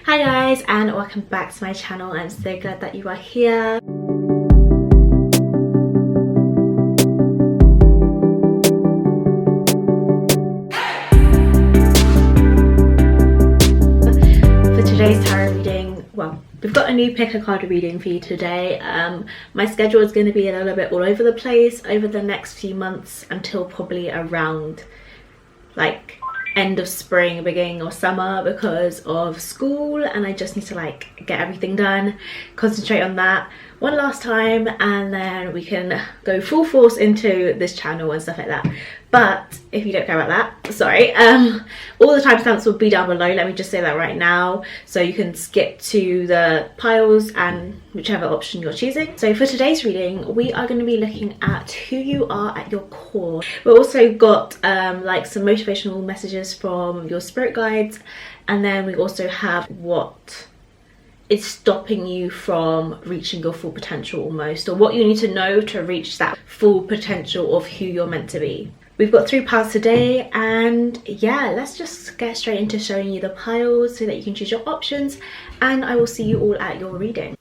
Hi guys, and welcome back to my channel. I'm so glad that you are here. For today's tarot reading, well, we've got a new pick a card reading for you today. My schedule is going to be a little bit all over the place over the next few months until probably around like end of spring, beginning of summer, because of school, and I just need to get everything done, concentrate on that one last time, and then we can go full force into this channel and stuff like that. But if you don't care about that, sorry, all the timestamps will be down below. Let me just say that right now, so you can skip to the piles and whichever option you're choosing. So for today's reading, we are going to be looking at who you are at your core. We've also got like some motivational messages from your spirit guides, and then we also have what is stopping you from reaching your full potential almost, or what you need to know to reach that full potential of who you're meant to be. We've got 3 piles today, and yeah, let's just get straight into showing you the piles so that you can choose your options, and I will see you all at your reading.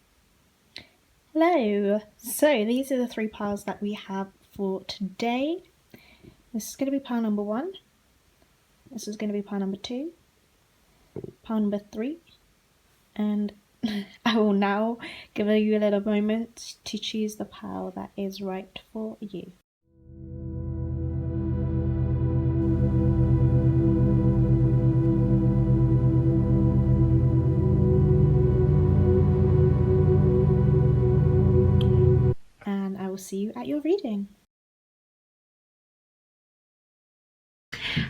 Hello, so these are the 3 piles that we have for today. This is going to be pile number 1, this is going to be pile number 2, pile number 3, and I will now give you a little moment to choose the pile that is right for you. And I will see you at your reading.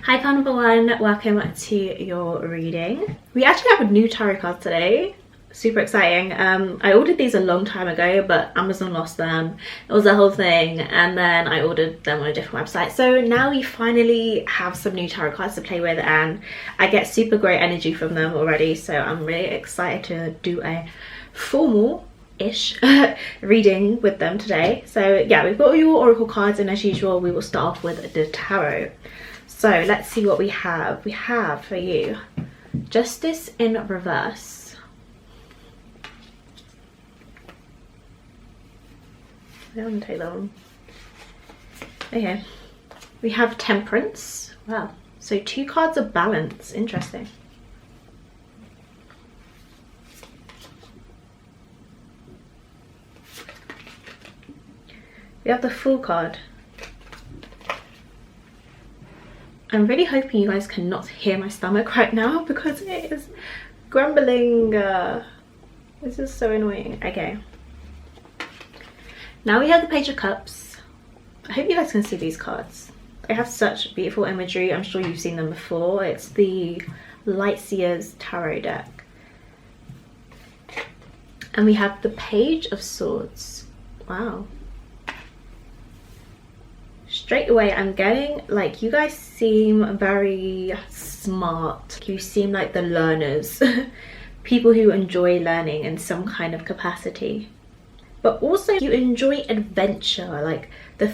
Hi pile number 1, welcome to your reading. We actually have a new tarot card today. Super exciting. I ordered these a long time ago, but Amazon lost them. It was a whole thing, and then I ordered them on a different website. So now we finally have some new tarot cards to play with, and I get super great energy from them already. So I'm really excited to do a formal-ish reading with them today. So yeah, we've got your oracle cards, and as usual, we will start off with the tarot. So let's see what we have. We have for you Justice in reverse. I don't want to take that one. Okay, we have Temperance. Wow, so 2 cards of balance. Interesting. We have the Fool card. I'm really hoping you guys cannot hear my stomach right now because it is grumbling. This is so annoying. Okay. Now we have the Page of Cups. I hope you guys can see these cards. They have such beautiful imagery. I'm sure you've seen them before. It's the Lightseer's Tarot deck. And we have the Page of Swords. Wow. Straight away I'm getting you guys seem very smart. You seem like the learners. People who enjoy learning in some kind of capacity. But also you enjoy adventure, like the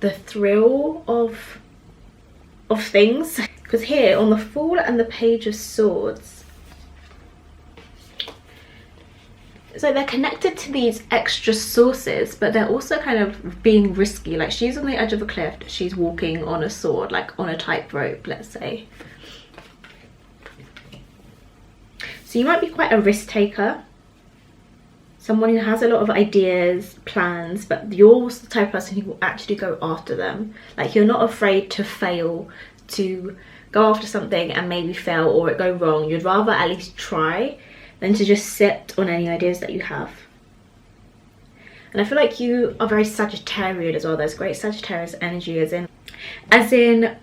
thrill of things. Because here on the Fool and the Page of Swords, so they're connected to these extra sources, but they're also kind of being risky. Like she's on the edge of a cliff, she's walking on a sword, like on a tightrope, let's say. So you might be quite a risk taker. Someone who has a lot of ideas, plans, but you're the type of person who will actually go after them. Like you're not afraid to fail, to go after something and maybe fail or it go wrong. You'd rather at least try than to just sit on any ideas that you have. And I feel like you are very Sagittarian as well. There's great Sagittarius energy as in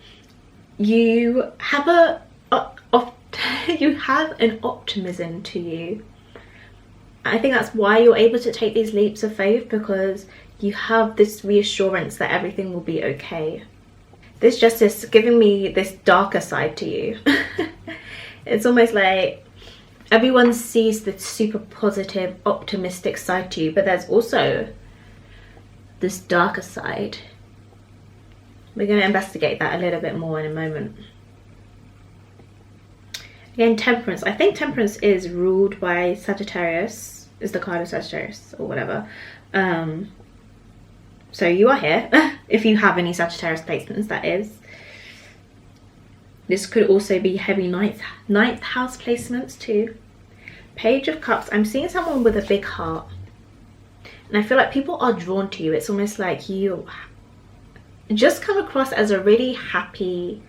you have you have an optimism to you. I think that's why you're able to take these leaps of faith, because you have this reassurance that everything will be okay. This Justice is giving me this darker side to you. It's almost like everyone sees the super positive, optimistic side to you, but there's also this darker side. We're going to investigate that a little bit more in a moment. Again, Temperance. I think Temperance is ruled by Sagittarius, is the card of Sagittarius or whatever. So you are here, if you have any Sagittarius placements, that is. This could also be heavy ninth house placements too. Page of Cups. I'm seeing someone with a big heart. And I feel like people are drawn to you. It's almost like you just come across as a really happy,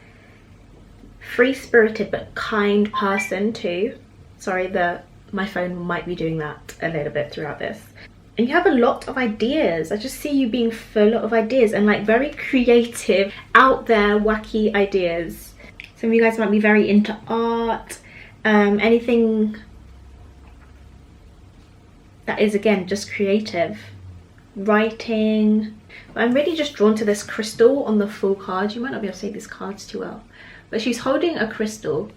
free-spirited but kind person too. Sorry, my phone might be doing that a little bit throughout this. And you have a lot of ideas. I just see you being full of ideas and like very creative, out there, wacky ideas. Some of you guys might be very into art, anything that is, again, just creative. Writing. But I'm really just drawn to this crystal on the full card. You might not be able to see these cards too well. But she's holding a crystal.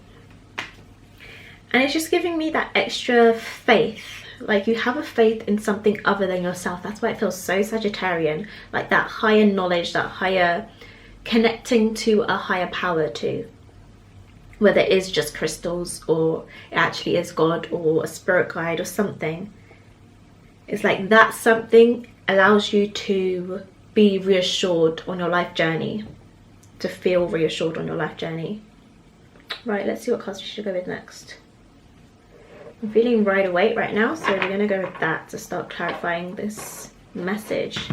And it's just giving me that extra faith. Like you have a faith in something other than yourself. That's why it feels so Sagittarian. Like that higher knowledge, that higher connecting to a higher power too. Whether it is just crystals or it actually is God or a spirit guide or something. It's like that something allows you to be reassured on your life journey. To feel reassured on your life journey. Right, let's see what cards we should go with next. I'm feeling Rider Waite right now, so we're going to go with that to start clarifying this message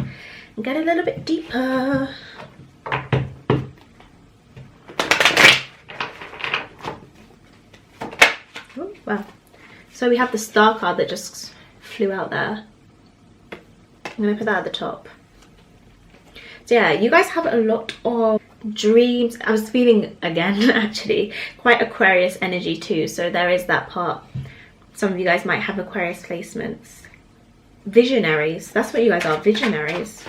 and get a little bit deeper. Oh, wow. So we have the Star card that just flew out there. I'm going to put that at the top. So yeah, you guys have a lot of dreams. I was feeling, again, actually, quite Aquarius energy too. So there is that part. Some of you guys might have Aquarius placements. Visionaries. That's what you guys are, visionaries.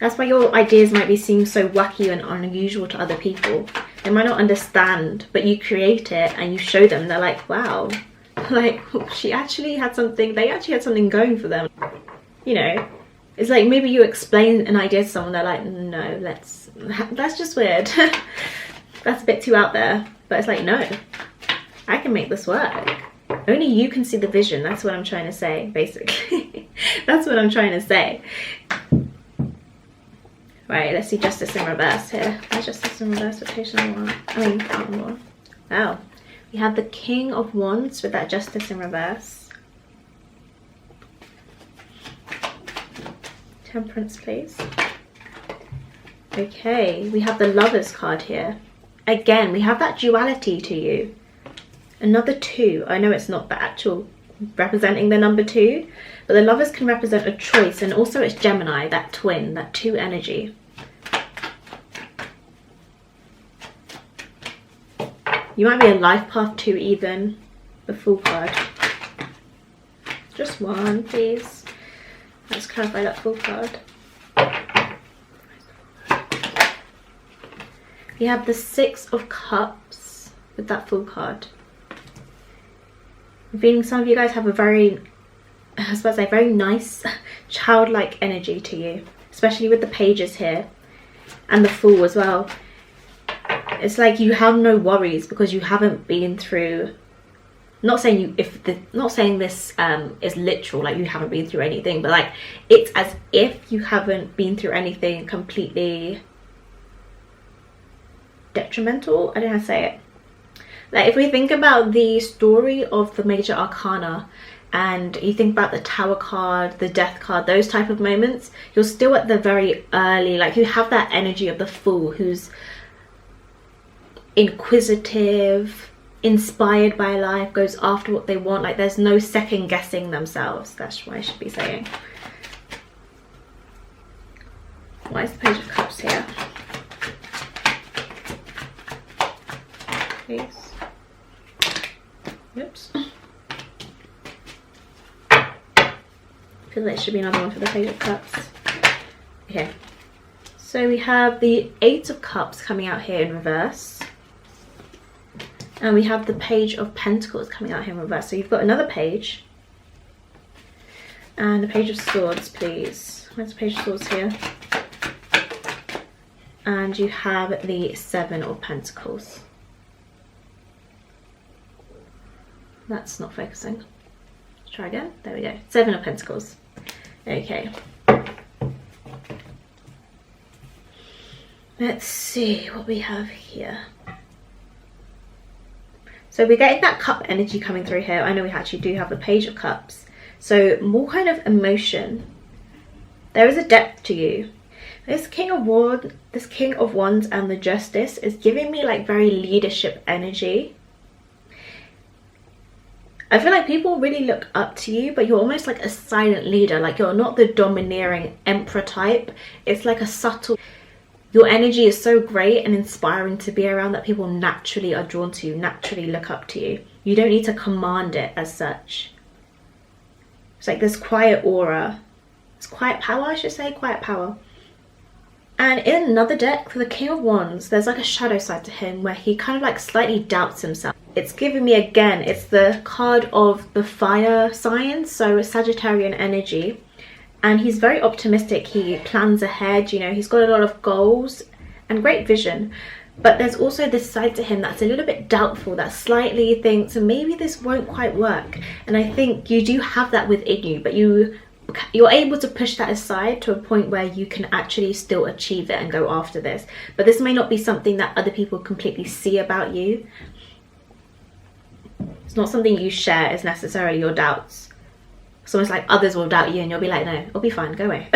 That's why your ideas might be seem so wacky and unusual to other people. They might not understand, but you create it and you show them. They're like, wow, like she actually had something, they actually had something going for them. You know, it's like maybe you explain an idea to someone, they're like, no, that's just weird. That's a bit too out there. But it's like, no, I can make this work. Only you can see the vision. That's what I'm trying to say, basically. That's what I'm trying to say. Right, let's see Justice in reverse here. Where's Justice in reverse for page number 1? I mean, card number 1. Wow. We have the King of Wands with that Justice in reverse. Temperance, please. Okay, we have the Lovers card here. Again, we have that duality to you. Another 2. I know it's not the actual representing the number 2, but the Lovers can represent a choice, and also it's Gemini, that twin, that 2 energy. You might be a life path 2 even, the Fool card. Just one, please. Let's clarify that Fool card. We have the 6 of Cups with that Fool card. I'm feeling some of you guys have a very, I was about to say, very nice childlike energy to you, especially with the pages here and the Fool as well. It's like you have no worries because you haven't been through, not saying this is literal, like you haven't been through anything, but like it's as if you haven't been through anything completely detrimental. I don't know how to say it. Like if we think about the story of the major arcana and you think about the Tower card, the Death card, those type of moments, you're still at the very early, like you have that energy of the Fool who's inquisitive, inspired by life, goes after what they want. Like there's no second guessing themselves. That's what I should be saying. Why is the Page of Cups here? Please. Oops. I feel like there should be another one for the Page of Cups. Okay. So we have the 8 of Cups coming out here in reverse. And we have the Page of Pentacles coming out here in reverse. So you've got another page. And the Page of Swords, please. Where's the Page of Swords here? And you have the 7 of Pentacles. that's not focusing. Let's try again. There we go. 7 of Pentacles. Okay. Let's see what we have here. So we're getting that cup energy coming through here. I know we actually do have the Page of Cups. So more kind of emotion. There is a depth to you. This King of Wands and the Justice is giving me like very leadership energy. I feel like people really look up to you, but you're almost like a silent leader. Like you're not the domineering emperor type. It's like a subtle... Your energy is so great and inspiring to be around that people naturally are drawn to you, naturally look up to you. You don't need to command it as such. It's like this quiet aura. It's quiet power, I should say, quiet power. And in another deck, for the King of Wands, there's like a shadow side to him where he kind of like slightly doubts himself. It's giving me, again, it's the card of the fire signs, so Sagittarian energy. And he's very optimistic. He plans ahead, you know, he's got a lot of goals and great vision. But there's also this side to him that's a little bit doubtful, that slightly thinks maybe this won't quite work. And I think you do have that within you, but you're able to push that aside to a point where you can actually still achieve it and go after this. But this may not be something that other people completely see about you. It's not something you share as necessarily your doubts. It's almost like others will doubt you and you'll be like, no, it'll be fine, go away.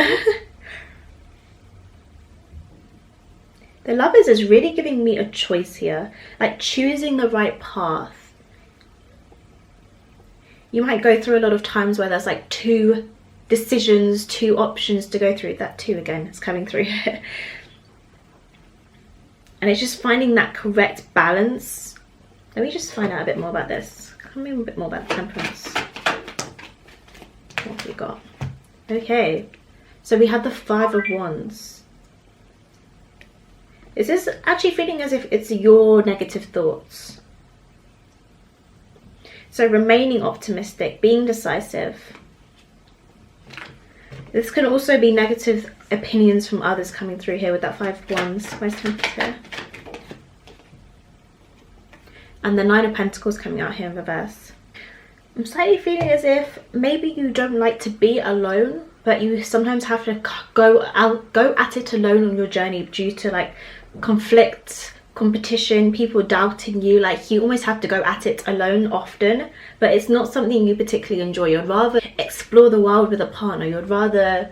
The Lovers is really giving me a choice here, like choosing the right path. You might go through a lot of times where there's like 2 decisions, 2 options to go through. That 2 again is coming through here. And it's just finding that correct balance. Let me just find out a bit more about this. Tell me a bit more about Temperance. What have we got? Okay, so we have the 5 of Wands. Is this actually feeling as if it's your negative thoughts? So remaining optimistic, being decisive. This could also be negative opinions from others coming through here with that 5 of Wands. Where's Temperance here? And the 9 of Pentacles coming out here in reverse. I'm slightly feeling as if maybe you don't like to be alone, but you sometimes have to go at it alone on your journey due to like conflict, competition, people doubting you. Like you almost have to go at it alone often, but it's not something you particularly enjoy. You'd rather explore the world with a partner. You'd rather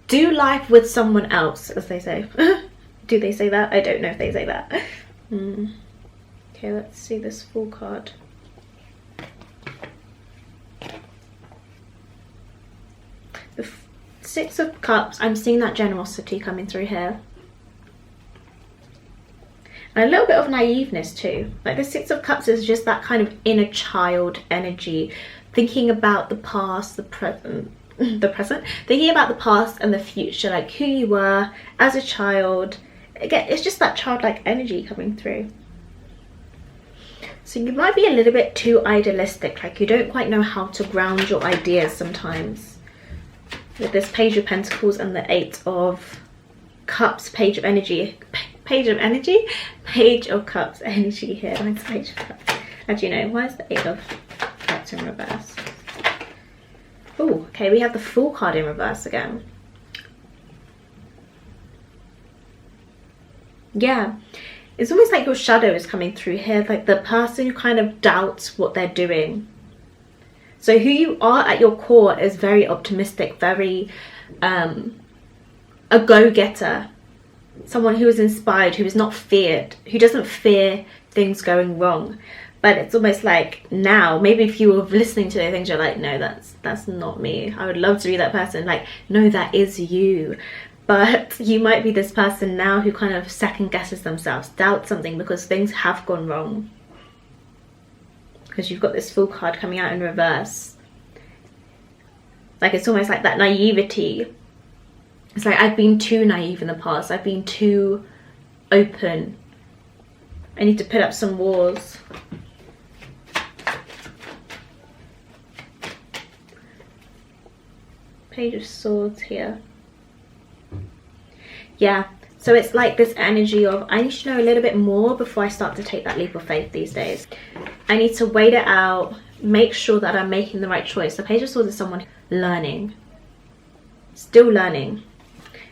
do life with someone else, as they say. Do they say that? I don't know if they say that. Okay, let's see this full card. The 6 of Cups, I'm seeing that generosity coming through here. And a little bit of naiveness too. Like the 6 of Cups is just that kind of inner child energy. Thinking about the past, the present. Thinking about the past and the future. Like who you were as a child. Again, it's just that childlike energy coming through. So you might be a little bit too idealistic. Like you don't quite know how to ground your ideas sometimes. With this Page of Pentacles and the 8 of Cups, Page of Energy. Page of Cups energy here. Mine's Page of Cups. Actually, no, why is the 8 of Cups in reverse? Oh, okay, we have the Fool card in reverse again. Yeah, it's almost like your shadow is coming through here. Like the person who kind of doubts what they're doing. So who you are at your core is very optimistic, very a go-getter. Someone who is inspired, who is not feared, who doesn't fear things going wrong. But it's almost like now, maybe if you were listening to those things, you're like, no, that's not me. I would love to be that person. Like, no, that is you. But you might be this person now who kind of second guesses themselves, doubts something because things have gone wrong. Because you've got this Fool card coming out in reverse. Like it's almost like that naivety. It's like I've been too naive in the past. I've been too open. I need to put up some walls. Page of Swords here. Yeah, so it's like this energy of I need to know a little bit more before I start to take that leap of faith these days. I need to wait it out, make sure that I'm making the right choice. The Page of Swords is someone learning, still learning.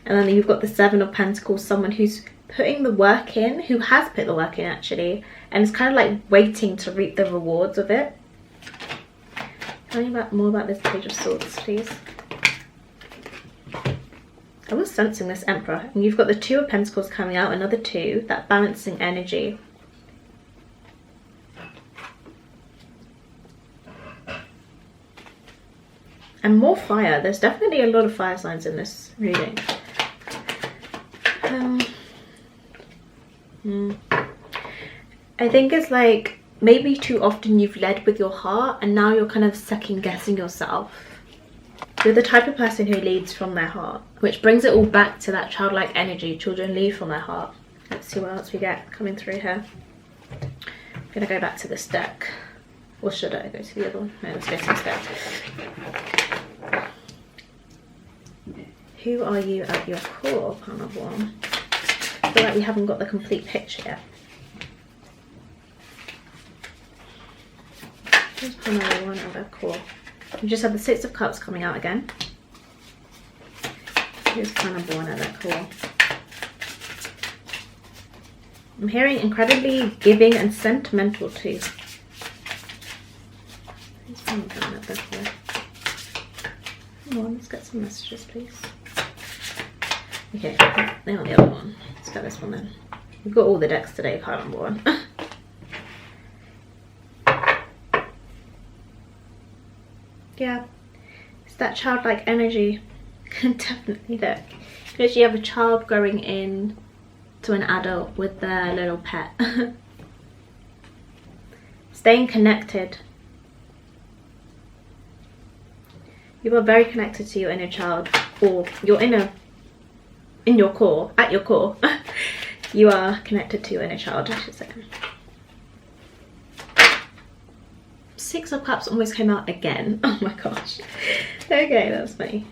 And then you've got the Seven of Pentacles, someone who's putting the work in, who has put the work in actually, and is kind of like waiting to reap the rewards of it. Tell me more about this Page of Swords, please. I was sensing this Emperor, and you've got the Two of Pentacles coming out, another two, that balancing energy. And more fire. There's definitely a lot of fire signs in this reading. I think it's like maybe too often you've led with your heart and now you're kind of second guessing yourself. You're the type of person who leads from their heart, which brings it all back to that childlike energy. Children lead from their heart. Let's see what else we get coming through here. I'm gonna go back to this deck. Or should I go to the other one? No, let's go to this deck. Who are you at your core, Pile of One? I feel like we haven't got the complete picture yet. Here's Pile of One at their core. We just had the Six of Cups coming out again. Here's Pile of One at their core. I'm hearing incredibly giving and sentimental too. Here's Pile of One at their core. Come on, let's get some messages, please. Okay, they want the other one. Let's get this one then. We've got all the decks today, Pile of One. Yeah, it's that childlike energy. Definitely look. Because you have a child growing in to an adult with their little pet. Staying connected. You are very connected to your inner child, or your inner, in your core, at your core. You are connected to your inner child, I should say. Six of Cups almost came out again. Oh my gosh. Okay, that's funny.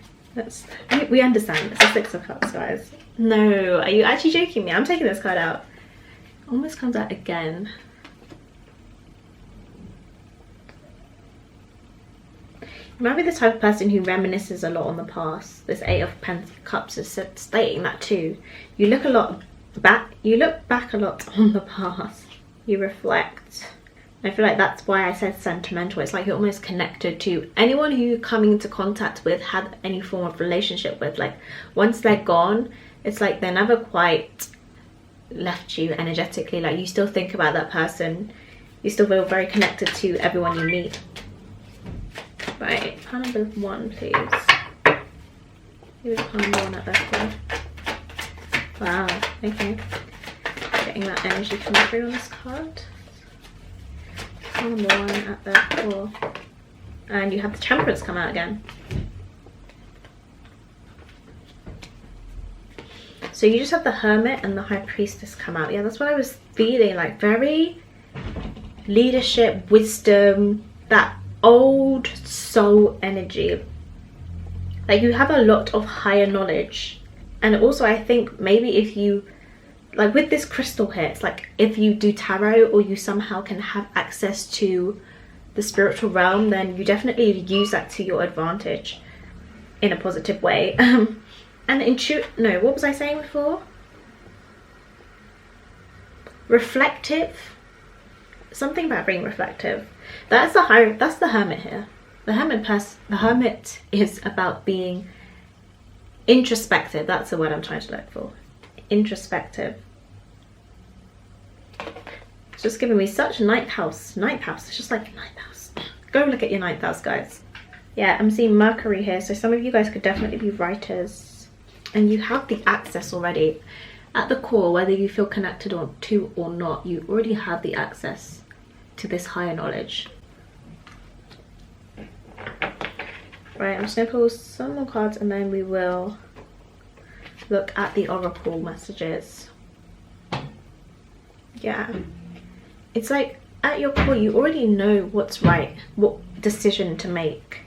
We understand. It's a Six of Cups, guys. No, are you actually joking me? I'm taking this card out. Almost comes out again. You might be the type of person who reminisces a lot on the past. This Eight of Cups is stating that too. You look back a lot on the past. You reflect. I feel like that's why I said sentimental. It's like you're almost connected to anyone who you're coming into contact with, had any form of relationship with. Like once they're gone, it's like they're never quite left you energetically. Like you still think about that person. You still feel very connected to everyone you meet. Right, Pile of One, please. Here's Pile of One at that core. Wow, okay. Getting that energy coming through on this card. Pile of One at their core. And you have the Temperance come out again. So you just have the Hermit and the High Priestess come out. Yeah, that's what I was feeling, like very leadership, wisdom, that old soul energy. Like you have a lot of higher knowledge. And also I think maybe if you, like with this crystal here, it's like if you do tarot or you somehow can have access to the spiritual realm, then you definitely use that to your advantage in a positive way. And no, what was I saying before? Reflective. Something about being reflective. That's the Hermit here. The Hermit is about being introspective. That's the word I'm trying to look for. Introspective. It's just giving me such ninth house. Ninth house. It's just like ninth house. Go look at your ninth house, guys. Yeah, I'm seeing Mercury here. So some of you guys could definitely be writers. And you have the access already. At the core, whether you feel connected to or not, you already have the access to this higher knowledge. Right, I'm just going to pull some more cards and then we will look at the oracle messages. Yeah. It's like at your core, you already know what's right, what decision to make.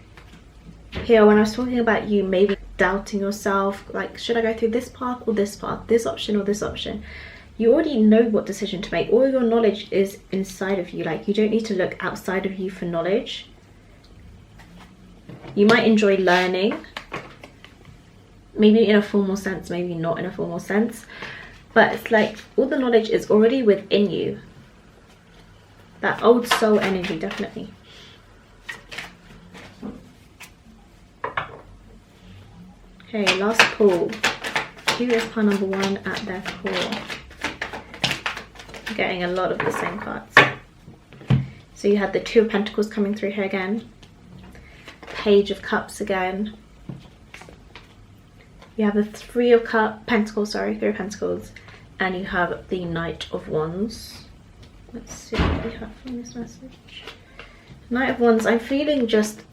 Here, when I was talking about you maybe doubting yourself, like, should I go through this path or this path, this option or this option? You already know what decision to make. All your knowledge is inside of you. Like, you don't need to look outside of you for knowledge. You might enjoy learning, maybe in a formal sense, maybe not in a formal sense, but it's like all the knowledge is already within you. That old soul energy, definitely. Okay, last pull. Who is pile number 1 at their core? I'm getting a lot of the same cards. So you had the 2 of Pentacles coming through here again. Page of Cups again. You have the 3 of Pentacles, sorry, 3 of Pentacles. And you have the Knight of Wands. Let's see what we have from this message. Knight of Wands, I'm just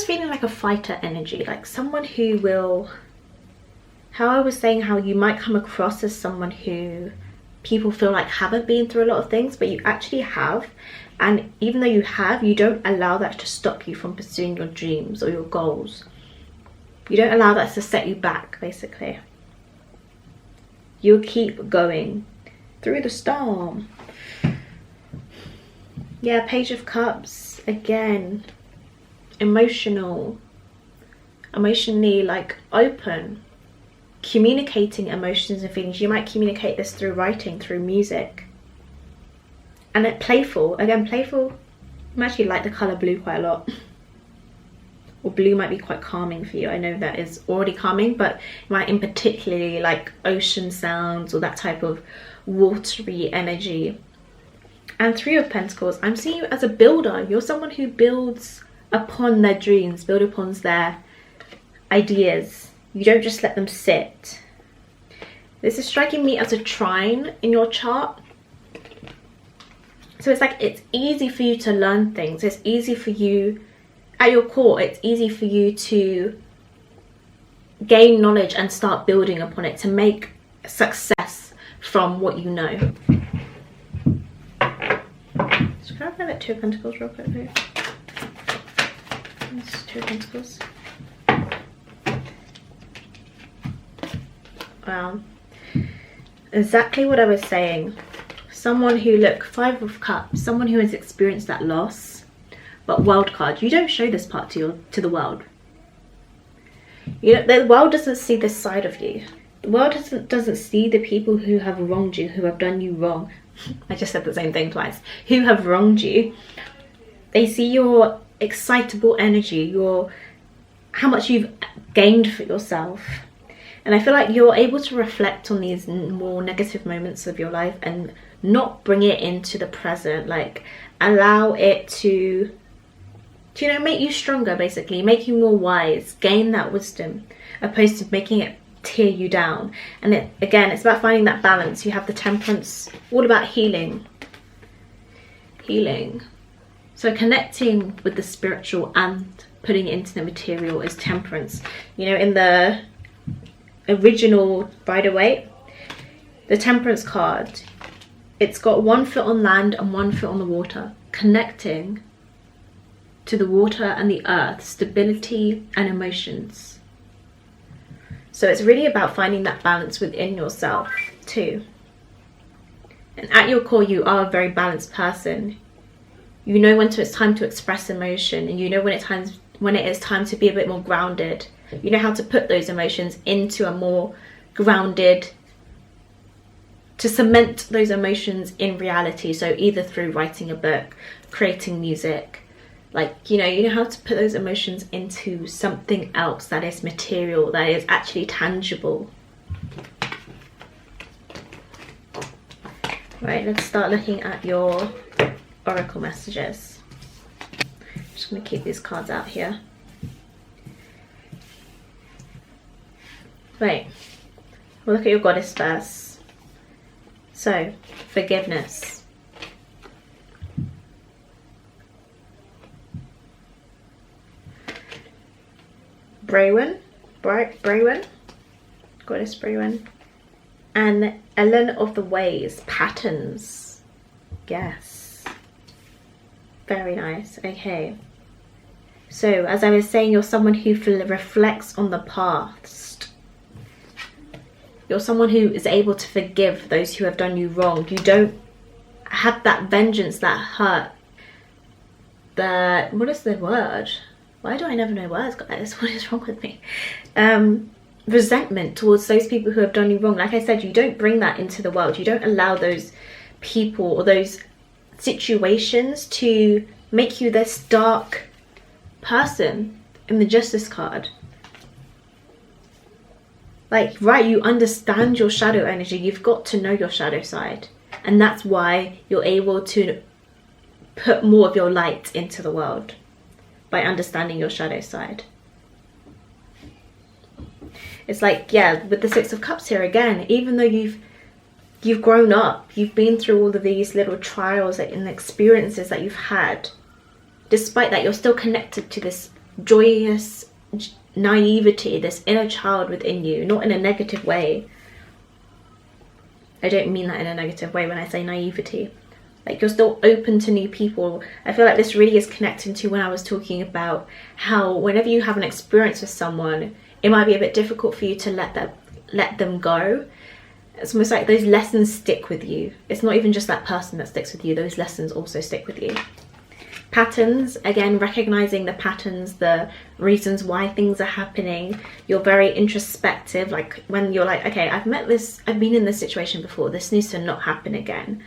feeling like a fighter energy. Like someone who will, how I was saying how you might come across as someone who people feel like haven't been through a lot of things, but you actually have. And even though you have, you don't allow that to stop you from pursuing your dreams or your goals. You don't allow that to set you back, basically. You'll keep going through the storm. Yeah, Page of Cups, again. Emotionally like open. Communicating emotions and feelings. You might communicate this through writing, through music. And playful, again, playful. I actually like the colour blue quite a lot. Or blue might be quite calming for you. I know that is already calming, but you might in particularly like ocean sounds or that type of watery energy. And 3 of Pentacles, I'm seeing you as a builder. You're someone who builds upon their dreams, build upon their ideas. You don't just let them sit. This is striking me as a trine in your chart. So it's like it's easy for you to learn things. It's easy for you, at your core, it's easy for you to gain knowledge and start building upon it, to make success from what you know. So can I find that 2 of Pentacles real quickly? That's 2 of Pentacles. Wow. Exactly what I was saying. Someone who, look, 5 of Cups, someone who has experienced that loss. But World card, you don't show this part to the world. You know, the world doesn't see this side of you. The world doesn't see the people who have wronged you, who have done you wrong. I just said the same thing twice. Who have wronged you. They see your excitable energy, how much you've gained for yourself. And I feel like you're able to reflect on these more negative moments of your life and not bring it into the present. Like, allow it to you know, make you stronger, basically. Make you more wise. Gain that wisdom, opposed to making it tear you down. And again, it's about finding that balance. You have the Temperance, all about healing. Healing. So connecting with the spiritual and putting it into the material is Temperance. You know, in the original Rider-Waite, the Temperance card, it's got 1 foot on land and 1 foot on the water, connecting to the water and the earth, stability and emotions. So it's really about finding that balance within yourself too. And at your core, you are a very balanced person. You know when it's time to express emotion, and you know when it is time to be a bit more grounded. You know how to put those emotions into a more grounded, to cement those emotions in reality. So either through writing a book, creating music, like, you know how to put those emotions into something else that is material, that is actually tangible. Right, let's start looking at your oracle messages. I'm just going to keep these cards out here. Right, we'll look at your goddess first. So, forgiveness. Brawen, Goddess Brawen, and Ellen of the Ways, patterns. Yes, very nice. Okay, so as I was saying, you're someone who reflects on the past. You're someone who is able to forgive those who have done you wrong. You don't have that vengeance, that hurt, that, what is the word? Why do I never know words, guys? What is wrong with me? Resentment towards those people who have done you wrong. Like I said, you don't bring that into the world. You don't allow those people or those situations to make you this dark person in the Justice card. Like, right, you understand your shadow energy. You've got to know your shadow side. And that's why you're able to put more of your light into the world, by understanding your shadow side. It's like, yeah, with the Six of Cups here again, even though you've grown up, you've been through all of these little trials and experiences that you've had, despite that, you're still connected to this joyous naivety, this inner child within you, not in a negative way. I don't mean that in a negative way when I say naivety. Like, you're still open to new people. I feel like this really is connecting to when I was talking about how whenever you have an experience with someone, it might be a bit difficult for you to let them go. It's almost like those lessons stick with you. It's not even just that person that sticks with you. Those lessons also stick with you. Patterns, again, recognizing the patterns, the reasons why things are happening. You're very introspective. Like, when you're like, okay, I've been in this situation before. This needs to not happen again.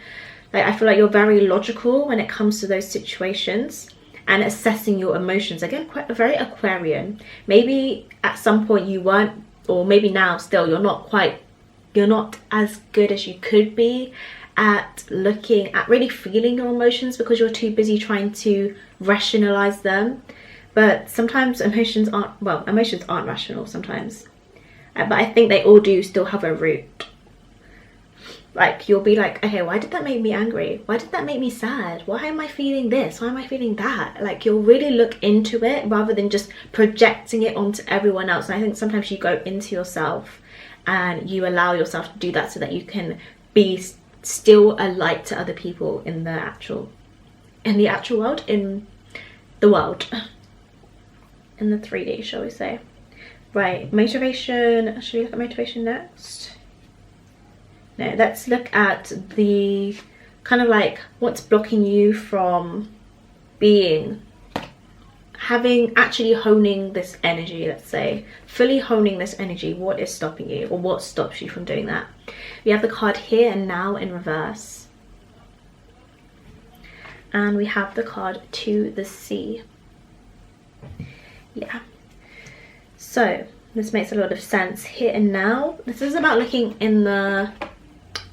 Like, I feel like you're very logical when it comes to those situations and assessing your emotions. Again, quite very Aquarian. Maybe at some point you weren't, or maybe now still, you're not as good as you could be at looking at really feeling your emotions because you're too busy trying to rationalize them. But sometimes emotions aren't rational sometimes. But I think they all do still have a root. Like, you'll be like, okay, why did that make me angry? Why did that make me sad? Why am I feeling this? Why am I feeling that? Like, you'll really look into it rather than just projecting it onto everyone else. And I think sometimes you go into yourself and you allow yourself to do that so that you can be still a light to other people in the actual world, in the world, in the 3D, shall we say. Right, motivation. Should we look at motivation next? No, let's look at the kind of like what's blocking you from actually honing this energy, let's say. Fully honing this energy. What is stopping you, or what stops you from doing that? We have the card Here and Now in reverse. And we have the card To the Sea. Yeah. So, this makes a lot of sense. Here and Now. This is about looking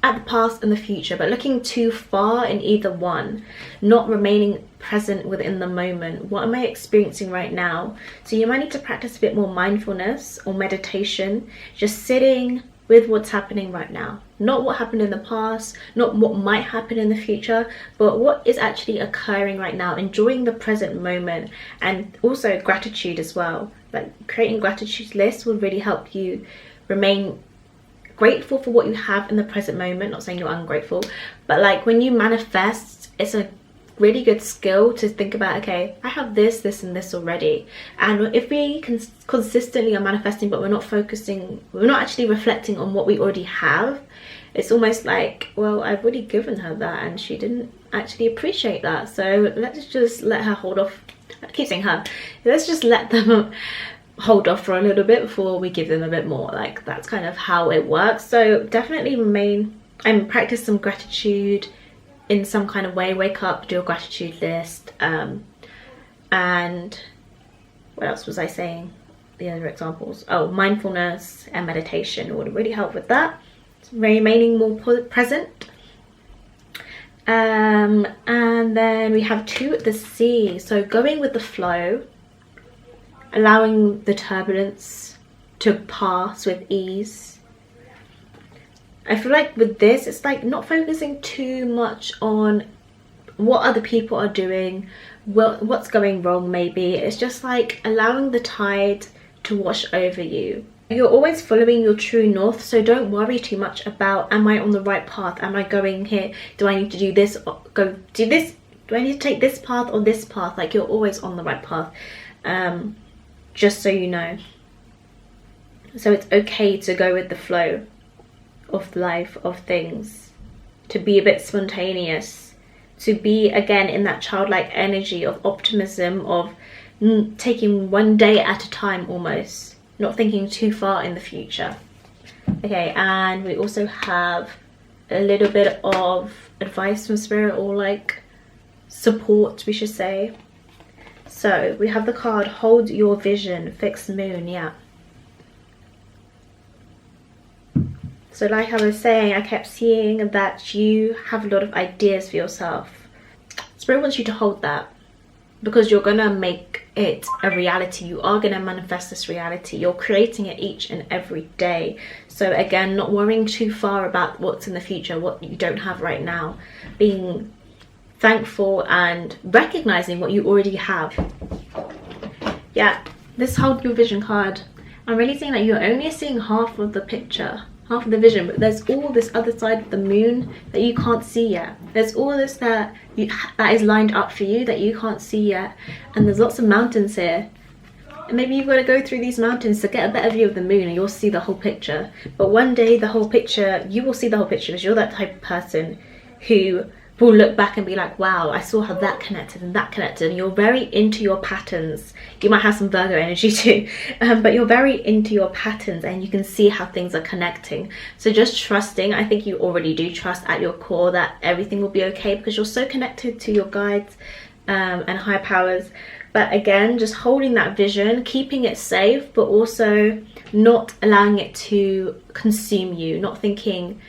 at the past and the future, but looking too far in either one, not remaining present within the moment. What am I experiencing right now? So you might need to practice a bit more mindfulness or meditation, just sitting with what's happening right now. Not what happened in the past, not what might happen in the future, but what is actually occurring right now, enjoying the present moment, and also gratitude as well. Like, creating gratitude lists will really help you remain grateful for what you have in the present moment. Not saying you're ungrateful, but like, when you manifest, it's a really good skill to think about, okay, I have this and this already. And if we consistently are manifesting but we're not actually reflecting on what we already have, it's almost like, well, I've already given her that and she didn't actually appreciate that, so let's just let her hold off. I keep saying her. Let's just let them hold off for a little bit before we give them a bit more. Like, that's kind of how it works. So definitely remain and practice some gratitude in some kind of way. Wake up, do a gratitude list, and what else was I saying? The other examples. Oh, mindfulness and meditation would really help with that. So remaining more present. And then we have To the Sea. So going with the flow, allowing the turbulence to pass with ease. I feel like with this, it's like not focusing too much on what other people are doing, what's going wrong maybe. It's just like allowing the tide to wash over you. You're always following your true north, so don't worry too much about, am I on the right path? Am I going here? Do I need to do this? Or go do this? Do I need to take this path or this path? Like, you're always on the right path. Just so you know. So it's okay to go with the flow. of life, of things, to be a bit spontaneous, to be again in that childlike energy of optimism, of taking one day at a time almost, not thinking too far in the future. Okay, and we also have a little bit of advice from spirit, or like support, we should say. So we have the card Hold Your Vision, Fixed Moon. Yeah, so like I was saying, I kept seeing that you have a lot of ideas for yourself. Spirit wants you to hold that, because you're gonna make it a reality. You are gonna manifest this reality. You're creating it each and every day. So again, not worrying too far about what's in the future, what you don't have right now. Being thankful and recognizing what you already have. Yeah, this Hold Your Vision card, I'm really seeing that you're only seeing half of the picture, half of the vision, but there's all this other side of the moon that you can't see yet. There's all this that is lined up for you that you can't see yet, and there's lots of mountains here, and maybe you've got to go through these mountains to get a better view of the moon, and you'll see the whole picture. But one day the whole picture, you will see the whole picture, because you're that type of person who will look back and be like, wow, I saw how that connected and that connected. And you're very into your patterns. You might have some Virgo energy too, but you're very into your patterns, and you can see how things are connecting. So just trusting, I think you already do trust at your core that everything will be okay, because you're so connected to your guides and higher powers. But again, just holding that vision, keeping it safe, but also not allowing it to consume you, not thinking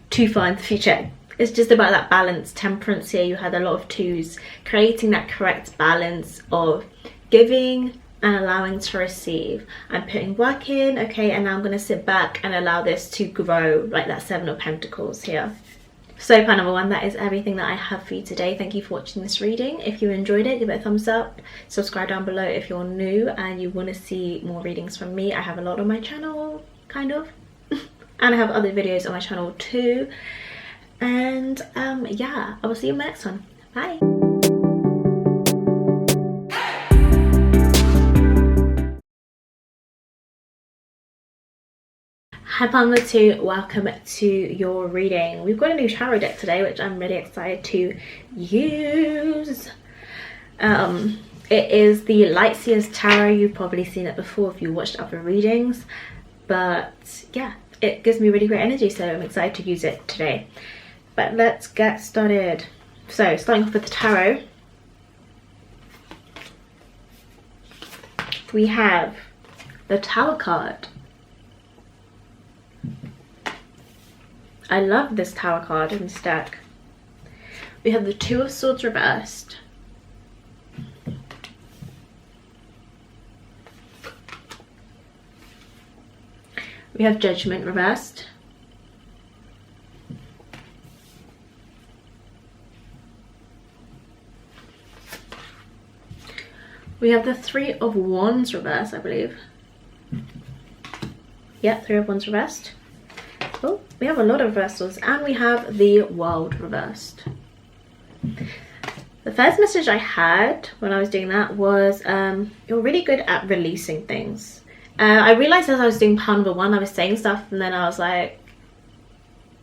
too far in the future. It's just about that balance, temperance here. You had a lot of twos, creating that correct balance of giving and allowing to receive. I'm putting work in, okay, and now I'm going to sit back and allow this to grow, like that Seven of Pentacles here. So pile number one, that is everything that I have for you today. Thank you for watching this reading. If you enjoyed it, give it a thumbs up. Subscribe down below if you're new and you want to see more readings from me. I have a lot on my channel, kind of. And I have other videos on my channel too. And yeah, I will see you in the next one. Bye. Hi pile number two, welcome to your reading. We've got a new tarot deck today, which I'm really excited to use. It is the Lightseers Tarot. You've probably seen it before if you watched other readings, but yeah, it gives me really great energy, so I'm excited to use it today. But let's get started. So starting off with the tarot, we have the Tower card. I love this Tower card in this deck. We have the Two of Swords reversed. We have Judgment reversed. We have the Three of Wands reversed, I believe. Yeah, Three of Wands reversed. Oh, we have a lot of reversals, and we have the World reversed. The first message I had when I was doing that was you're really good at releasing things. I realized as I was doing pile number one, I was saying stuff, and then I was like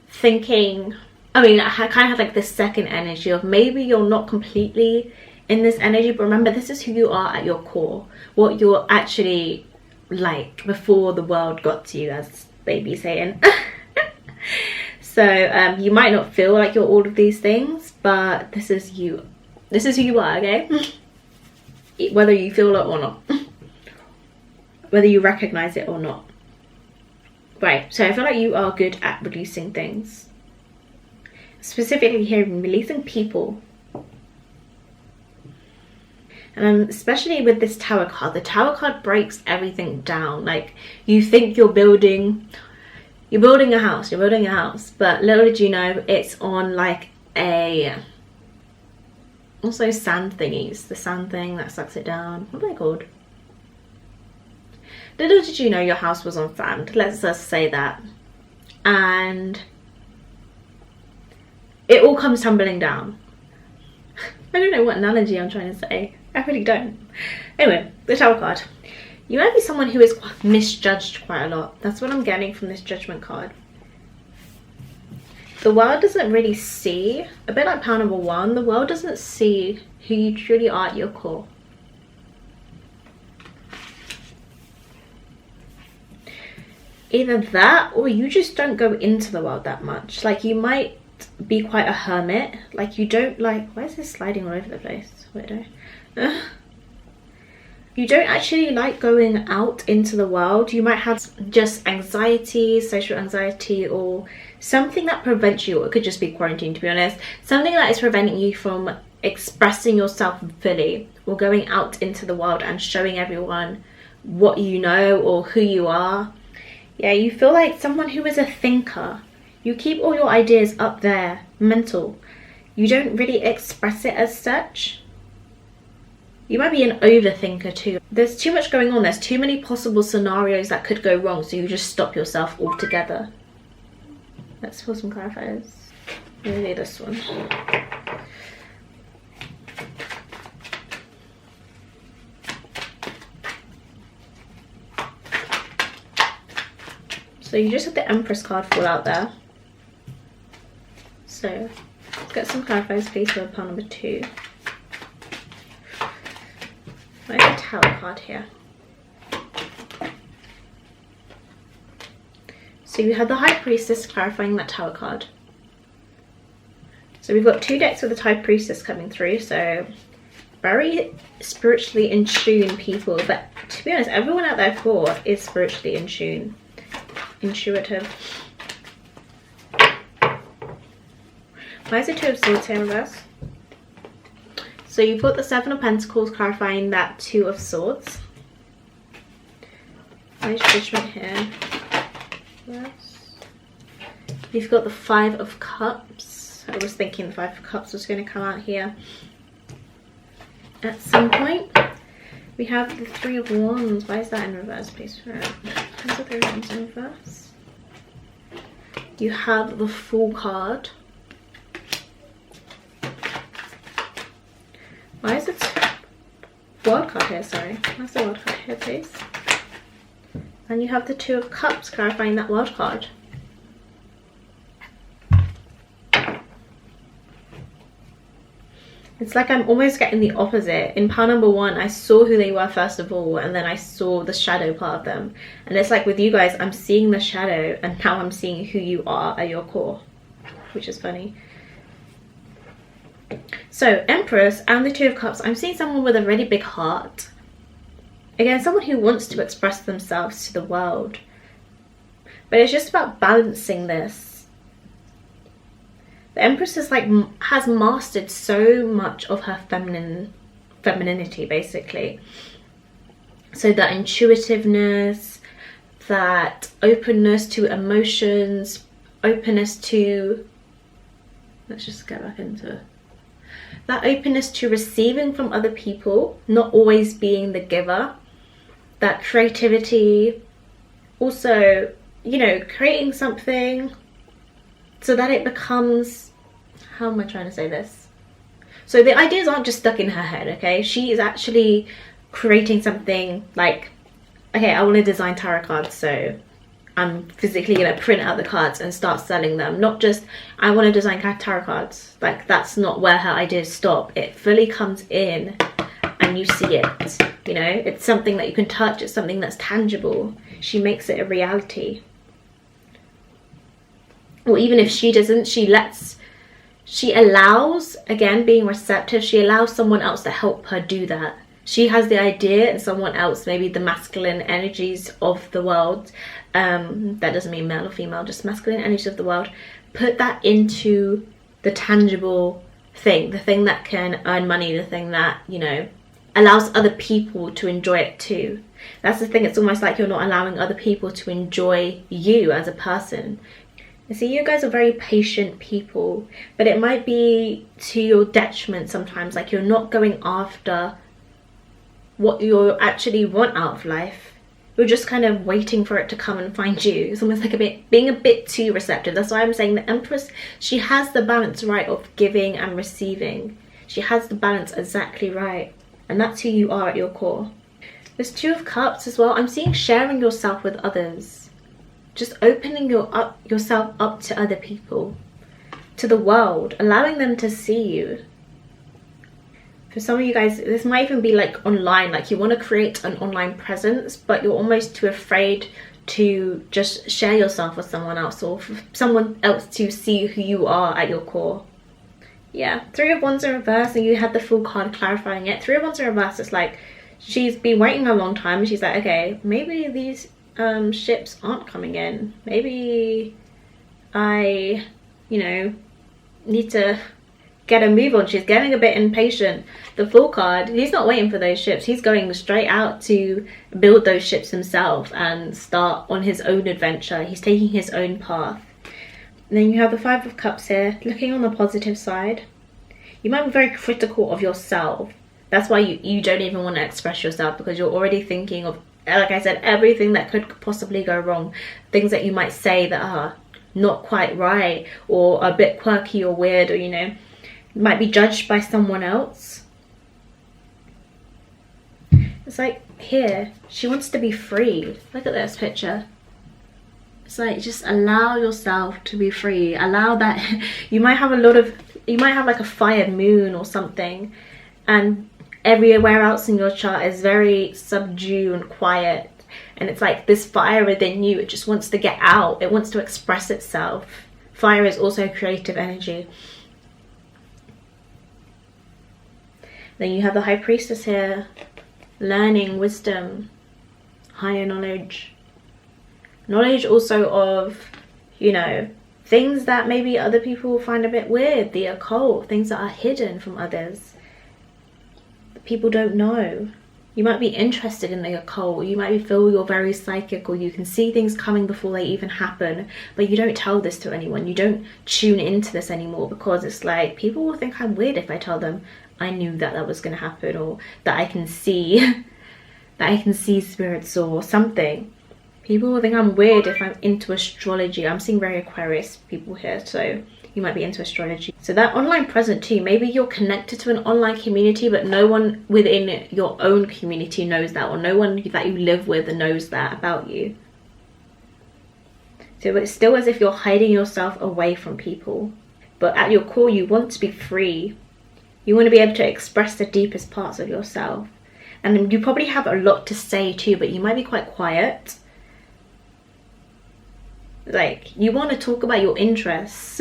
thinking, I mean, I kind of had like this second energy of maybe you're not completely in this energy, but remember, this is who you are at your core, what you're actually like before the world got to you, as baby saying. So you might not feel like you're all of these things, but this is you. This is who you are, okay? Whether you feel it or not, whether you recognize it or not. Right, so I feel like you are good at releasing things, specifically here, releasing people. And especially with this Tower card, the Tower card breaks everything down. Like, you think you're building a house, but little did you know it's on like a, also sand thingies, the sand thing that sucks it down. What are they called? Little did you know your house was on sand, let's just say that, and it all comes tumbling down. I don't know what analogy I'm trying to say. I really don't. Anyway, the Tower card. You might be someone who is misjudged quite a lot. That's what I'm getting from this Judgment card. the world doesn't really see, a bit like pound number 1, the world doesn't see who you truly are at your core. Either that, or you just don't go into the world that much. Like, you might be quite a hermit. Like, you don't like, why is this sliding all over the place? Weirdo. You don't actually like going out into the world. You might have just anxiety, social anxiety, or something that prevents you, or it could just be quarantine, to be honest, something that is preventing you from expressing yourself fully, or going out into the world and showing everyone what you know or who you are. Yeah, you feel like someone who is a thinker. You keep all your ideas up there, mental. You don't really express it as such. You might be an overthinker too. There's too much going on. There's too many possible scenarios that could go wrong, so you just stop yourself altogether. Let's pull some clarifiers. Maybe this one. So you just have the Empress card fall out there. So let's get some clarifiers please for pile number 2. Where's the Tower card here? So you have the High Priestess clarifying that Tower card. So we've got 2 decks with the High Priestess coming through, so very spiritually in tune people, but to be honest, everyone at their core is spiritually in tune, intuitive. Why is the 2 of Swords here in reverse? So you've got the 7 of Pentacles clarifying that 2 of Swords. Nice Judgment here. Yes. You've got the 5 of Cups. I was thinking the 5 of Cups was going to come out here at some point. We have the 3 of Wands. Why is that in reverse, please? Where's the 3 of Wands in reverse? You have the Fool card. Why is it World card here? Sorry. Where's the World card here, please? And you have the 2 of Cups clarifying that World card. It's like I'm almost getting the opposite. In pile number 1, I saw who they were first of all, and then I saw the shadow part of them. And it's like with you guys, I'm seeing the shadow, and now I'm seeing who you are at your core, which is funny. So Empress and the 2 of Cups, I'm seeing someone with a really big heart. Again, someone who wants to express themselves to the world. But it's just about balancing this. The Empress is like, has mastered so much of her femininity, basically. So that intuitiveness, that openness to emotions, openness to, let's just get back into it. That openness to receiving from other people, not always being the giver. That creativity, also, you know, creating something so that it becomes, how am I trying to say this? So the ideas aren't just stuck in her head, okay? She is actually creating something like, okay, I want to design tarot cards, so I'm physically going to print out the cards and start selling them. Not just, I want to design tarot cards. Like, that's not where her ideas stop. It fully comes in and you see it, you know? It's something that you can touch. It's something that's tangible. She makes it a reality. Or even if she doesn't, she allows, again, being receptive, she allows someone else to help her do that. She has the idea and someone else, maybe the masculine energies of the world, that doesn't mean male or female, just masculine energies of the world, put that into the tangible thing, the thing that can earn money, the thing that, you know, allows other people to enjoy it too. That's the thing, it's almost like you're not allowing other people to enjoy you as a person. You see, you guys are very patient people, but it might be to your detriment sometimes, like you're not going after what you actually want out of life. You're just kind of waiting for it to come and find you. It's almost like being a bit too receptive. That's why I'm saying the Empress, she has the balance right of giving and receiving. She has the balance exactly right. And that's who you are at your core. There's 2 of Cups as well. I'm seeing sharing yourself with others. Just opening yourself up to other people. to the world, allowing them to see you. For some of you guys, this might even be like online, like you want to create an online presence, but you're almost too afraid to just share yourself with someone else, or for someone else to see who you are at your core. Yeah, Three of Wands in reverse, and you had the Fool card clarifying it. Three of Wands in reverse, it's like she's been waiting a long time, and she's like, okay, maybe these ships aren't coming in. Maybe I, you know, need to get a move on. She's getting a bit impatient. The Fool card, he's not waiting for those ships. He's going straight out to build those ships himself and start on his own adventure. He's taking his own path. And then you have the Five of Cups here, looking on the positive side. You might be very critical of yourself. That's why you don't even want to express yourself, because you're already thinking of, like I said, everything that could possibly go wrong. Things that you might say that are not quite right, or a bit quirky or weird, or, you know, might be judged by someone else. It's like here, she wants to be free. Look at this picture. It's like, just allow yourself to be free. Allow that. You might have like a fired moon or something, and everywhere else in your chart is very subdued and quiet, and it's like this fire within you, it just wants to get out. It wants to express itself. Fire is also creative energy. Then you have the High Priestess here, learning, wisdom, higher knowledge. Knowledge also of, you know, things that maybe other people find a bit weird, the occult, things that are hidden from others. People don't know. You might be interested in the occult, you might feel you're very psychic, or you can see things coming before they even happen, but you don't tell this to anyone. You don't tune into this anymore, because it's like, people will think I'm weird if I tell them I knew that was going to happen, or that I can see that I can see spirits or something. People will think I'm weird if I'm into astrology. I'm seeing very Aquarius people here, so you might be into astrology. So that online present too, maybe you're connected to an online community, but no one within your own community knows that, or no one that you live with knows that about you. So it's still as if you're hiding yourself away from people, but at your core you want to be free. You want to be able to express the deepest parts of yourself, and you probably have a lot to say too, but you might be quite quiet. Like, you want to talk about your interests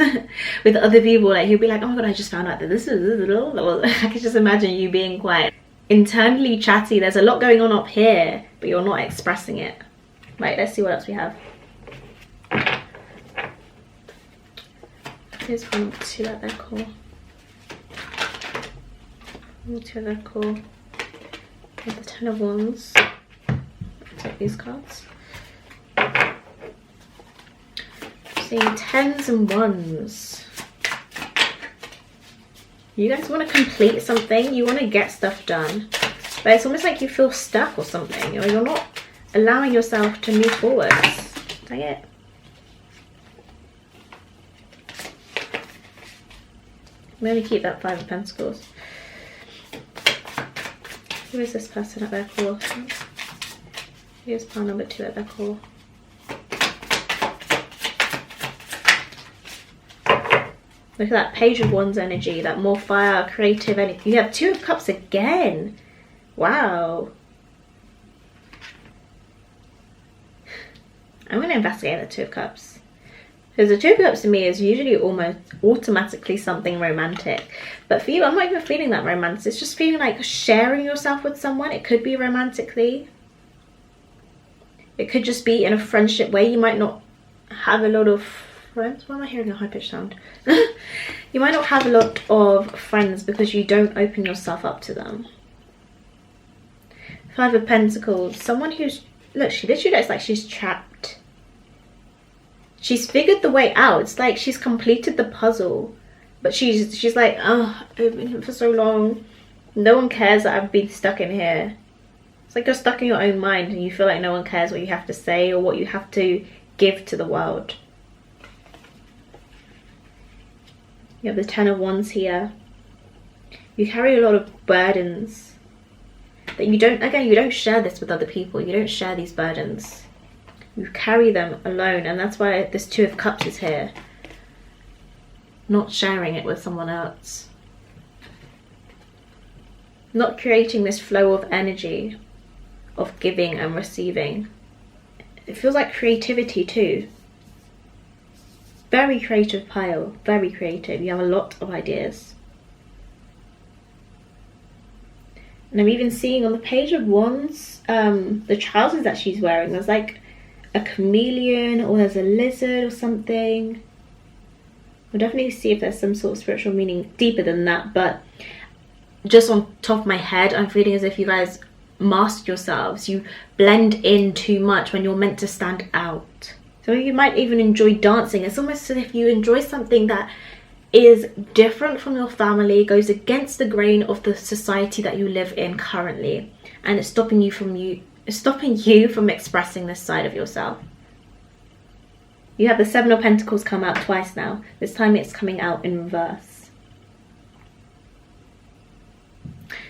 with other people. Like, you'll be like, oh my god, I just found out that this is, I can just imagine you being quite internally chatty. There's a lot going on up here, but you're not expressing it. Right, let's see what else we have. Here's one, two at their core. Two at their core. With the Ten of Wands. Take these cards. Seeing tens and ones. You guys want to complete something, you want to get stuff done, but it's almost like you feel stuck or something, or you're not allowing yourself to move forwards. Dang it. Maybe keep that Five of Pentacles. Who is this person at their core? Here's pile number 2 at their core. Look at that Page of Wands energy, that more fire, creative energy. You have Two of Cups again. Wow. I'm going to investigate the Two of Cups. Because the Two of Cups to me is usually almost automatically something romantic. But for you, I'm not even feeling that romance. It's just feeling like sharing yourself with someone. It could be romantically. It could just be in a friendship way. You might not have a lot of friends. Why am I hearing a high-pitched sound? You might not have a lot of friends because you don't open yourself up to them. Five of Pentacles. Someone who's... Look, she literally looks like she's trapped. She's figured the way out. It's like she's completed the puzzle. But she's like, oh, I've been here for so long. No one cares that I've been stuck in here. It's like you're stuck in your own mind and you feel like no one cares what you have to say or what you have to give to the world. You have the Ten of Wands here. You carry a lot of burdens that you don't, again, you don't share this with other people. You don't share these burdens. You carry them alone, and that's why this Two of Cups is here. not sharing it with someone else, not creating this flow of energy of giving and receiving. It feels like creativity too. Very creative pile, very creative. You have a lot of ideas. And I'm even seeing on the Page of Wands, the trousers that she's wearing, there's like a chameleon, or there's a lizard or something. We'll definitely see if there's some sort of spiritual meaning deeper than that, but just on top of my head, I'm feeling as if you guys mask yourselves. You blend in too much when you're meant to stand out. So you might even enjoy dancing. It's almost as if you enjoy something that is different from your family, goes against the grain of the society that you live in currently, and it's stopping you from expressing this side of yourself. You have the Seven of Pentacles come out twice now. This time it's coming out in reverse.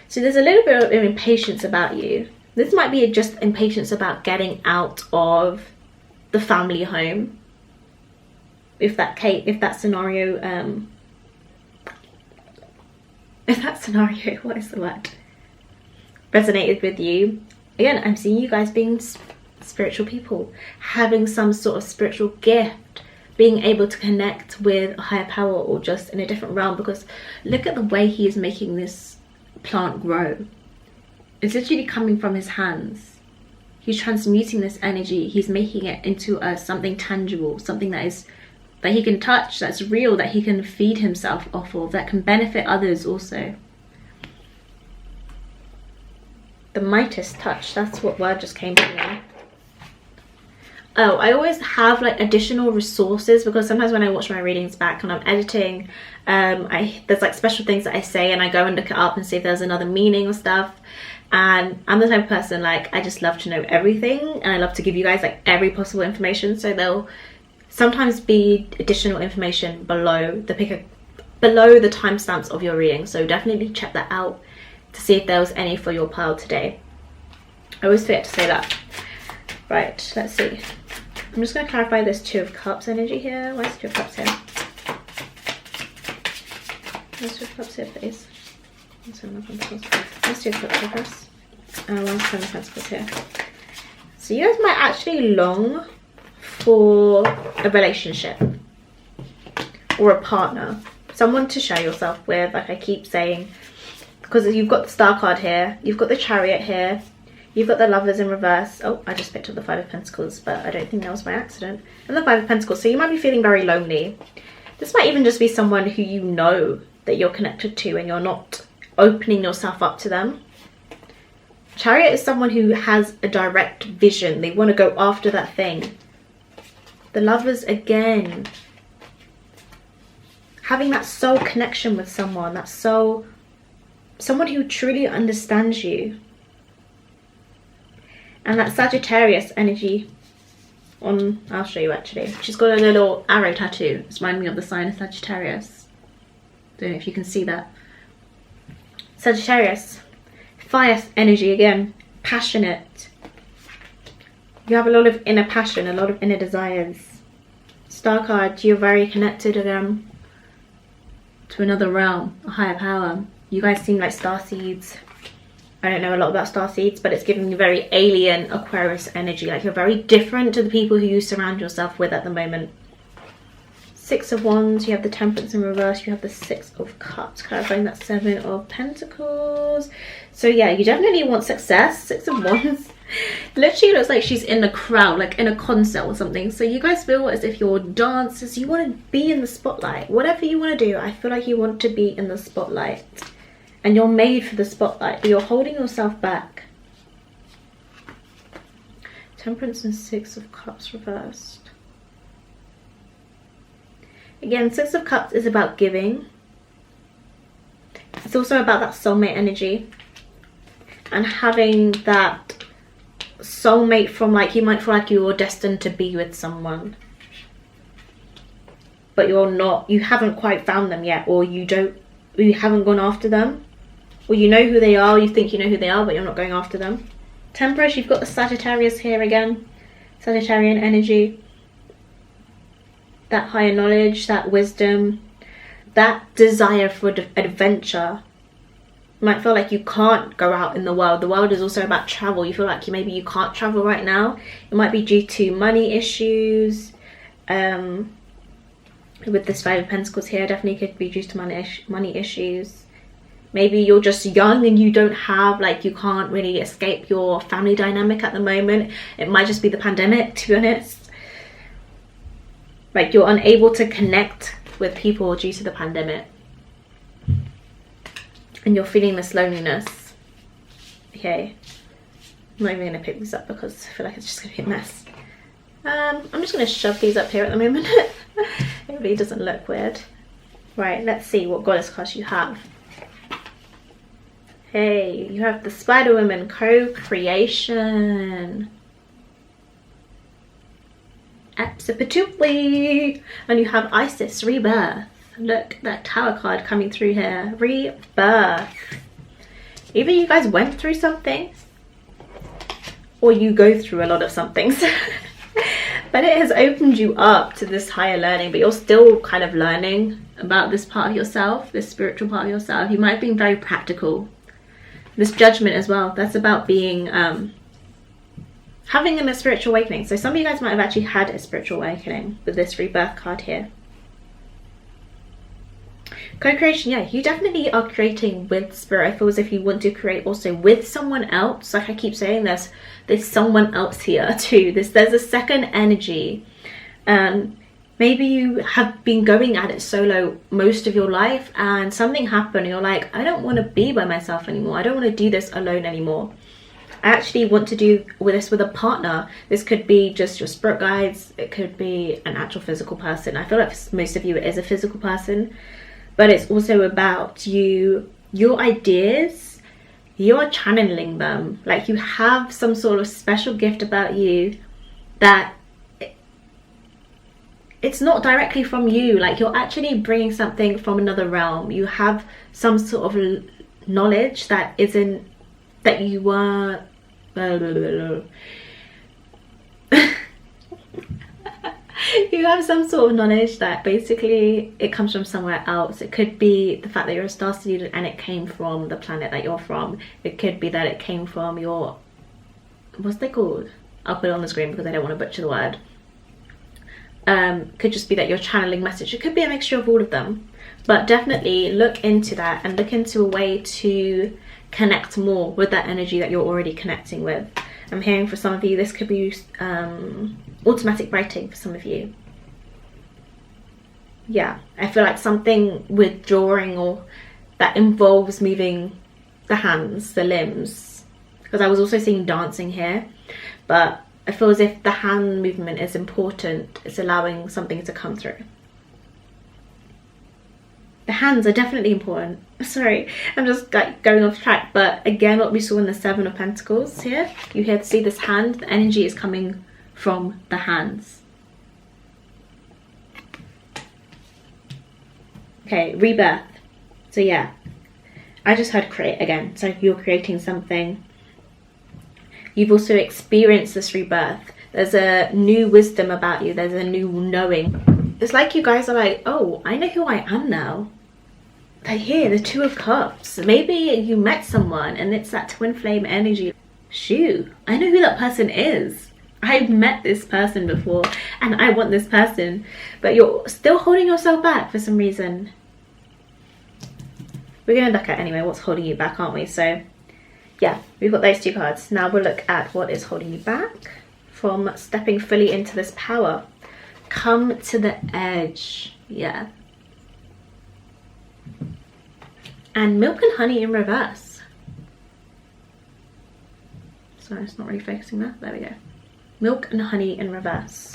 So there's a little bit of impatience about you. This might be just impatience about getting out of the family home. If that scenario, what is the word, resonated with you. Again, I'm seeing you guys being spiritual people, having some sort of spiritual gift, being able to connect with a higher power or just in a different realm, because look at the way he is making this plant grow. It's literally coming from his hands. He's transmuting this energy. He's making it into something tangible, something that he can touch, that's real, that he can feed himself off of, that can benefit others also. The Midas Touch, that's what word just came to me. Oh, I always have like additional resources, because sometimes when I watch my readings back and I'm editing, there's like special things that I say and I go and look it up and see if there's another meaning or stuff. And I'm the type of person, like, I just love to know everything, and I love to give you guys like every possible information. So there'll sometimes be additional information below the timestamps of your reading, so definitely check that out to see if there was any for your pile today. I always forget to say that. Right, let's see. I'm just going to clarify this Two of Cups energy here. Where's the Two of Cups here? Where's Two of Cups here, please? Where's Two of Cups here, please? Where's Ten of Pentacles here? So you guys might actually long for a relationship or a partner, someone to share yourself with, like I keep saying, because you've got the Star card here, you've got the Chariot here, you've got the Lovers in reverse. Oh, I just picked up the Five of Pentacles, but I don't think that was by accident. And the Five of Pentacles, so you might be feeling very lonely. This might even just be someone who you know that you're connected to and you're not opening yourself up to them. Chariot is someone who has a direct vision. They want to go after that thing. The Lovers, again, having that soul connection with someone, someone who truly understands you. And that Sagittarius energy I'll show you actually. She's got a little arrow tattoo. It's reminding me of the sign of Sagittarius. Don't know if you can see that. Sagittarius, fire energy again, passionate. You have a lot of inner passion, a lot of inner desires. Star card, you're very connected again to another realm, a higher power. You guys seem like star seeds. I don't know a lot about star seeds, but it's giving you very alien Aquarius energy. Like you're very different to the people who you surround yourself with at the moment. Six of Wands, you have the Temperance in reverse, you have the Six of Cups, clarifying that Seven of Pentacles. So yeah, you definitely want success. Six of Wands literally looks like she's in the crowd, like in a concert or something. So you guys feel as if you're dancers, you want to be in the spotlight. Whatever you want to do, I feel like you want to be in the spotlight. And you're made for the spotlight, but you're holding yourself back. Temperance and Six of Cups reversed. Again, Six of Cups is about giving. It's also about that soulmate energy. And having that soulmate from, like, you might feel like you're destined to be with someone. But you're not, you haven't quite found them yet, or you haven't gone after them. Or you know who they are, you think you know who they are, but you're not going after them. Temperance, you've got the Sagittarius here again. Sagittarian energy. That higher knowledge, that wisdom. that desire for adventure. You might feel like you can't go out in the world. The world is also about travel. You feel like maybe you can't travel right now. It might be due to money issues. With this Five of Pentacles here, definitely could be due to money issues. Maybe you're just young and you don't have, like, you can't really escape your family dynamic at the moment. It might just be the pandemic, to be honest. Like, you're unable to connect with people due to the pandemic. And you're feeling this loneliness. Okay. I'm not even going to pick these up because I feel like it's just going to be a mess. I'm just going to shove these up here at the moment. It really doesn't look weird. Right, let's see what goddess cards you have. Hey, you have the Spider Woman, co-creation. Absolutely. And you have Isis, rebirth. Look, that Tower card coming through here. Rebirth. Either you guys went through something or you go through a lot of some things. But it has opened you up to this higher learning, but you're still kind of learning about this part of yourself, this spiritual part of yourself. You might have been very practical. This Judgment as well, that's about being having a spiritual awakening. So some of you guys might have actually had a spiritual awakening with this rebirth card here. Co-creation, yeah, you definitely are creating with spirit. I feel as if you want to create also with someone else. Like I keep saying, there's someone else here too. There's a second energy. Maybe you have been going at it solo most of your life and something happened and you're like, I don't want to be by myself anymore. I don't want to do this alone anymore. I actually want to do this with a partner. This could be just your spirit guides. It could be an actual physical person. I feel like for most of you it is a physical person. But it's also about your ideas, you're channeling them. Like you have some sort of special gift about you that it's not directly from you. Like you're actually bringing something from another realm. You have some sort of knowledge that isn't, that you were... You have some sort of knowledge that basically it comes from somewhere else. It could be the fact that you're a star student and it came from the planet that you're from. It could be that it came from your, what's they called? I'll put it on the screen because I don't want to butcher the word. Could just be that you're channeling message. It could be a mixture of all of them, but definitely look into that and look into a way to connect more with that energy that you're already connecting with. I'm hearing for some of you this could be automatic writing for some of you. Yeah, I feel like something with drawing or that involves moving the hands, the limbs, because I was also seeing dancing here, but I feel as if the hand movement is important. It's allowing something to come through. The hands are definitely important. Sorry, I'm just like going off track, but again, what we saw in the Seven of Pentacles here, you here to see this hand, the energy is coming from the hands. Okay, rebirth. So yeah, I just heard create again. So you're creating something. You've also experienced this rebirth. There's a new wisdom about you. There's a new knowing. It's like you guys are like, oh, I know who I am now. Like here, the Two of Cups. Maybe you met someone and it's that twin flame energy. Shoot, I know who that person is. I've met this person before and I want this person. But you're still holding yourself back for some reason. We're going to look at anyway what's holding you back, aren't we? So yeah, we've got those two cards. Now we'll look at what is holding you back from stepping fully into this power. Come to the edge. Yeah. And Milk and Honey in reverse. Sorry, it's not really focusing there. There we go. Milk and Honey in reverse.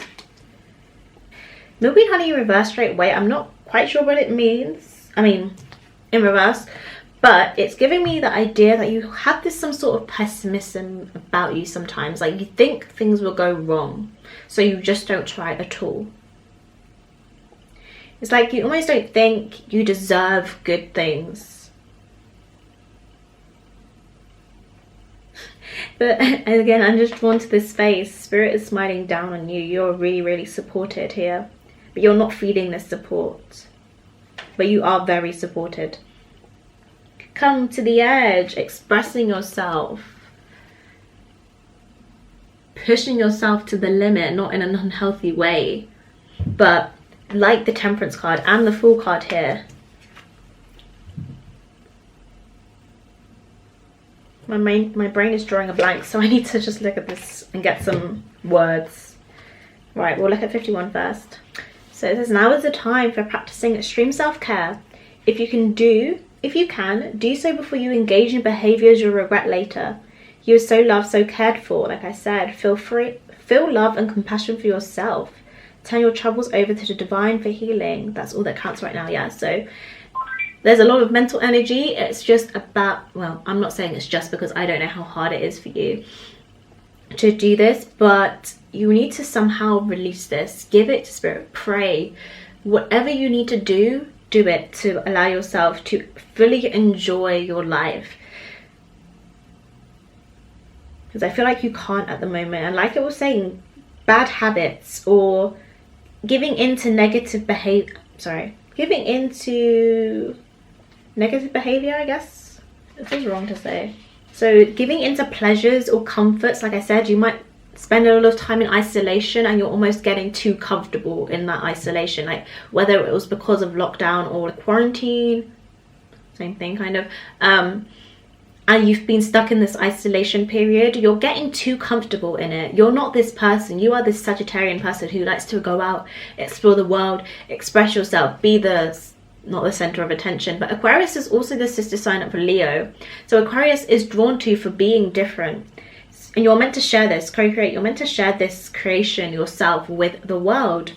Milk and Honey in reverse straight away. I'm not quite sure what it means. I mean, in reverse. But it's giving me the idea that you have this some sort of pessimism about you sometimes. Like you think things will go wrong. So you just don't try at all. It's like you almost don't think you deserve good things. But again, I'm just drawn to this face. Spirit is smiling down on you. You're really, really supported here. But you're not feeling this support. but you are very supported. Come to the edge, expressing yourself, pushing yourself to the limit, not in an unhealthy way, but like the Temperance card and the Fool card here. My brain is drawing a blank, so I need to just look at this and get some words. Right, we'll look at 51 first. So it says, now is the time for practicing extreme self-care. If you can, do so before you engage in behaviors you'll regret later. You are so loved, so cared for. Like I said, feel love and compassion for yourself. Turn your troubles over to the divine for healing. That's all that counts right now, yeah. So there's a lot of mental energy. It's just about, well, I'm not saying it's just, because I don't know how hard it is for you to do this, but you need to somehow release this. Give it to Spirit. Pray. Whatever you need to do it to allow yourself to fully enjoy your life. Because I feel like you can't at the moment. And like I was saying, bad habits or giving into negative behavior, I guess. It feels wrong to say. So giving into pleasures or comforts, like I said, you might spend a lot of time in isolation and you're almost getting too comfortable in that isolation. Like whether it was because of lockdown or quarantine, same thing kind of. And you've been stuck in this isolation period, you're getting too comfortable in it. You're not this person. You are this Sagittarian person who likes to go out, explore the world, express yourself, be not the center of attention. But Aquarius is also the sister sign of Leo. So Aquarius is drawn to you for being different. And you're meant to share this, co-create. You're meant to share this creation yourself with the world.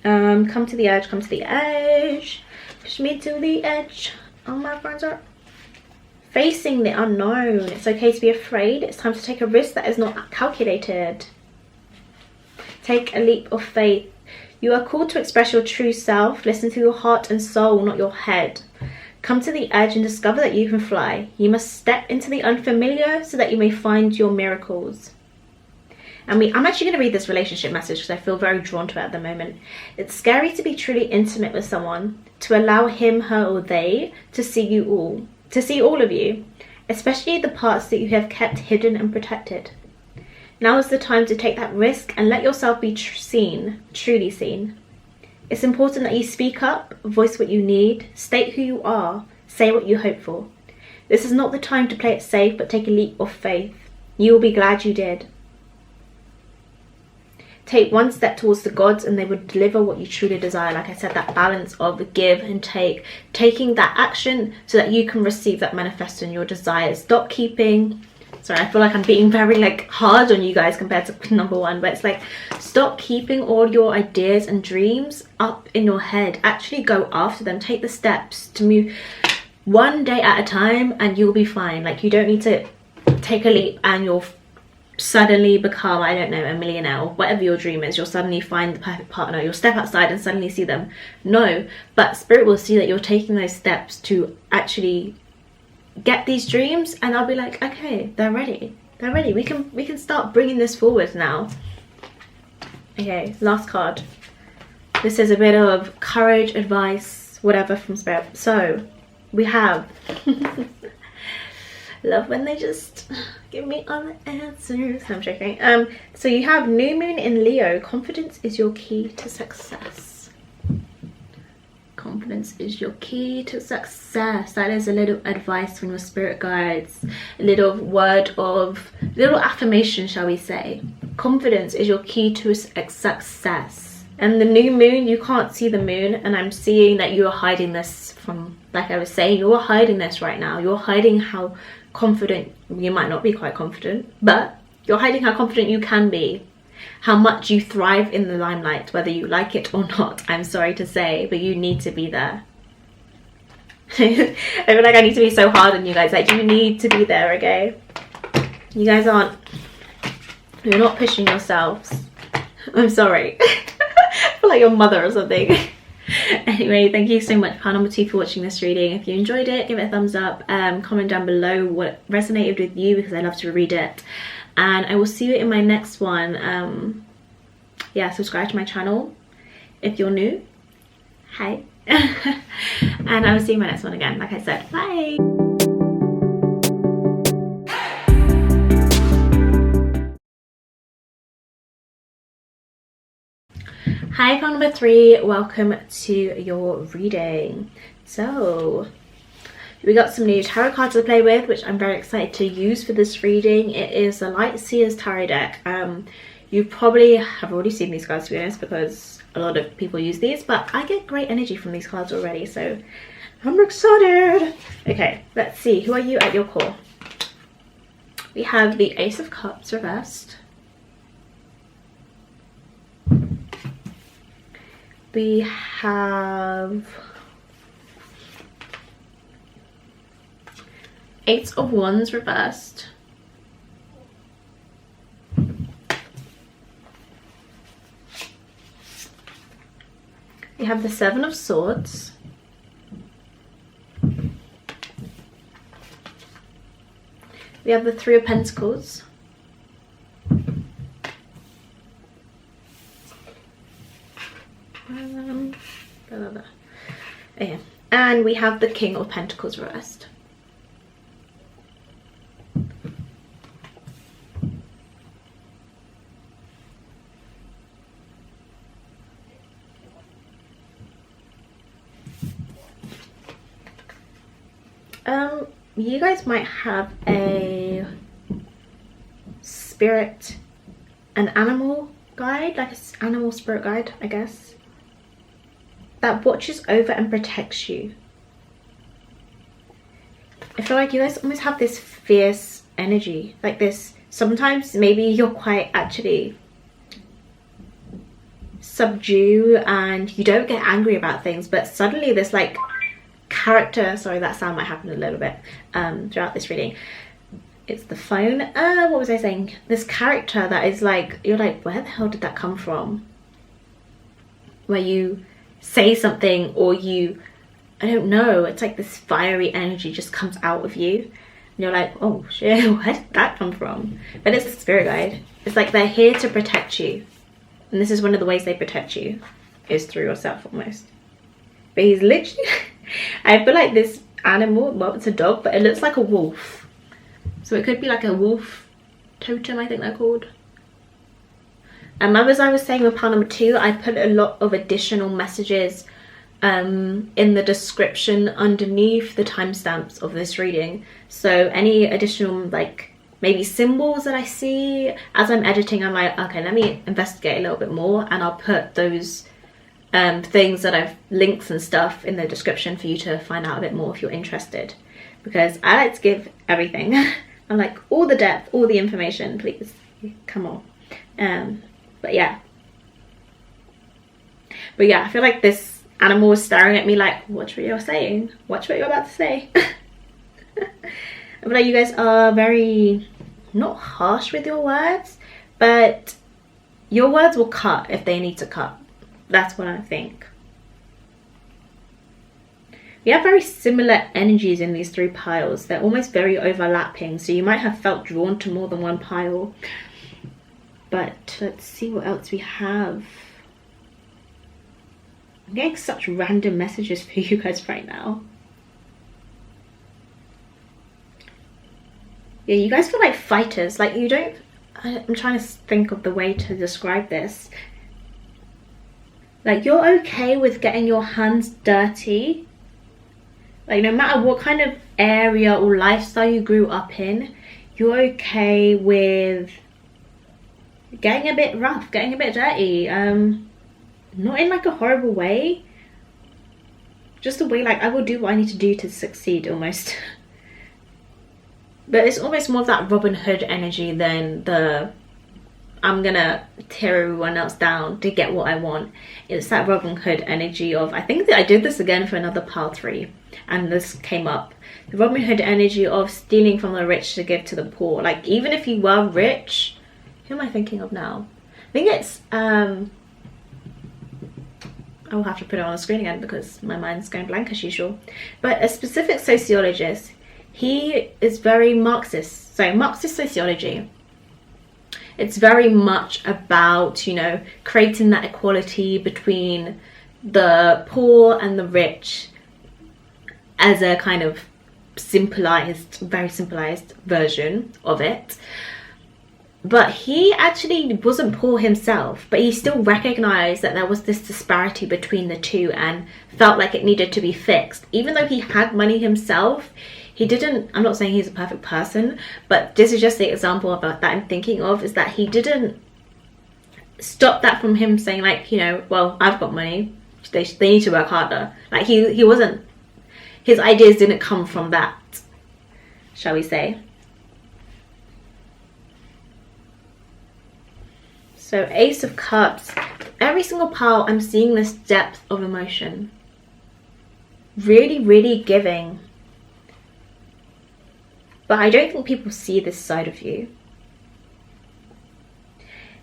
Come to the edge, come to the edge. Push me to the edge. Oh, my friends are facing the unknown. It's okay to be afraid. It's time to take a risk that is not calculated. Take a leap of faith. You are called to express your true self. Listen to your heart and soul, not your head. Come to the edge and discover that you can fly. You must step into the unfamiliar so that you may find your miracles. And I'm actually going to read this relationship message because I feel very drawn to it at the moment. It's scary to be truly intimate with someone, to allow him, her, or they to see all of you, especially the parts that you have kept hidden and protected. Now is the time to take that risk and let yourself be truly seen. It's important that you speak up, voice what you need, state who you are, say what you hope for. This is not the time to play it safe, but take a leap of faith. You will be glad you did. Take one step towards the gods and they will deliver what you truly desire. Like I said, that balance of give and take. Taking that action so that you can receive that manifest in your desires. Stop keeping... Sorry, I feel like I'm being very hard on you guys compared to number one. But it's like, stop keeping all your ideas and dreams up in your head. Actually go after them. Take the steps to move one day at a time and you'll be fine. Like, you don't need to take a leap and you'll suddenly become, I don't know, a millionaire or whatever your dream is. You'll suddenly find the perfect partner. You'll step outside and suddenly see them. No, but Spirit will see that you're taking those steps to actually get these dreams, and I'll be like, okay, they're ready. We can start bringing this forward now. Okay, last card. This is a bit of courage, advice, whatever from Spirit. So we have love when they just give me all the answers. I'm joking. So you have new moon in Leo. Confidence is your key to success. Confidence is your key to success. That is a little advice from your spirit guides, a little little affirmation, shall we say. Confidence is your key to success. And the new moon, you can't see the moon, and I'm seeing that you are hiding this from, like I was saying, you're hiding this right now. You're hiding how confident, you might not be quite confident, but you're hiding how confident you can be. How much you thrive in the limelight, whether you like it or not. I'm sorry to say, but you need to be there. I feel like I need to be so hard on you guys. Like, you need to be there, okay? You guys you're not pushing yourselves. I'm sorry. I feel like your mother or something. Anyway, thank you so much, pile number 2, for watching this reading. If you enjoyed it, give it a thumbs up. Comment down below what resonated with you, because I love to read it. And I will see you in my next one. Yeah, subscribe to my channel if you're new. hi. And I will see you in my next one again. Like I said, bye. Hi, pile number 3, welcome to your reading. So we got some new tarot cards to play with, which I'm very excited to use for this reading. It is the Light Seers Tarot deck. You probably have already seen these cards, to be honest, because a lot of people use these, but I get great energy from these cards already, so I'm excited. Okay, let's see, who are you at your core? We have the Ace of Cups reversed. We have Eight of Wands reversed. We have the Seven of Swords. We have the Three of Pentacles. Okay. And we have the King of Pentacles reversed. You guys might have a spirit, an animal guide, like an animal spirit guide, I guess, that watches over and protects you. I feel like you guys almost have this fierce energy, like this. Sometimes maybe you're quite actually subdue and you don't get angry about things, but suddenly this like character, sorry, that sound might happen a little bit throughout this reading. It's the phone. What was I saying? This character that is like, you're like, where the hell did that come from? Where you say something or you, I don't know, it's like this fiery energy just comes out of you. And you're like, oh shit, where did that come from? But it's a spirit guide. It's like they're here to protect you. And this is one of the ways they protect you, is through yourself almost. But he's literally, I feel like this animal, well, it's a dog, but it looks like a wolf. So it could be like a wolf totem, I think they're called. And as I was saying with pile number 2, I put a lot of additional messages in the description underneath the timestamps of this reading. So any additional like maybe symbols that I see as I'm editing, I'm like, okay, let me investigate a little bit more, and I'll put those things that I've links and stuff in the description for you to find out a bit more if you're interested, because I like to give everything. I'm like, all the depth, all the information, please, come on. But yeah, I feel like this animal was staring at me like, watch what you're saying, watch what you're about to say. I feel like you guys are very, not harsh with your words, but your words will cut if they need to cut. That's what I think. We have very similar energies in these 3 piles. They're almost very overlapping, so you might have felt drawn to more than one pile. But let's see what else we have. I'm getting such random messages for you guys right now. Yeah, you guys feel like fighters. Like you don't, I'm trying to think of the way to describe this. Like you're okay with getting your hands dirty. Like no matter what kind of area or lifestyle you grew up in, you're okay with getting a bit rough, getting a bit dirty. Not in like a horrible way. Just a way like I will do what I need to do to succeed almost. But it's almost more of that Robin Hood energy than the I'm gonna tear everyone else down to get what I want. It's that Robin Hood energy of, I think that I did this again for another pile 3 and this came up. The Robin Hood energy of stealing from the rich to give to the poor. Like even if you were rich, who am I thinking of now? I think it's I will have to put it on the screen again because my mind's going blank as usual. But a specific sociologist, he is very Marxist. So Marxist sociology, it's very much about, you know, creating that equality between the poor and the rich as a kind of simplified, very simplified version of it. But he actually wasn't poor himself, but he still recognized that there was this disparity between the two and felt like it needed to be fixed. Even though he had money himself, he didn't, I'm not saying he's a perfect person, but this is just the example of that I'm thinking of, is that he didn't stop that from him saying like, you know, well, I've got money, they need to work harder. Like he wasn't, his ideas didn't come from that, shall we say. So Ace of Cups, every single pile I'm seeing this depth of emotion. Really, really giving. But I don't think people see this side of you.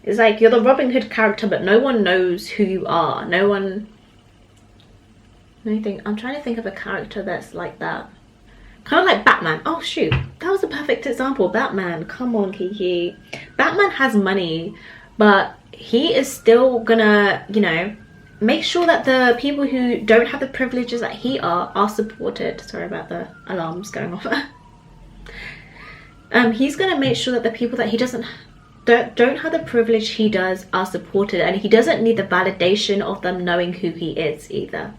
It's like you're the Robin Hood character, but no one knows who you are. No one... I'm trying to think of a character that's like that. Kind of like Batman. Oh shoot, that was a perfect example. Batman, come on Kiki. Batman has money, but he is still gonna, you know, make sure that the people who don't have the privileges that he are supported. Sorry about the alarms going off. He's gonna make sure that the people that he don't have the privilege he does are supported, and he doesn't need the validation of them knowing who he is either.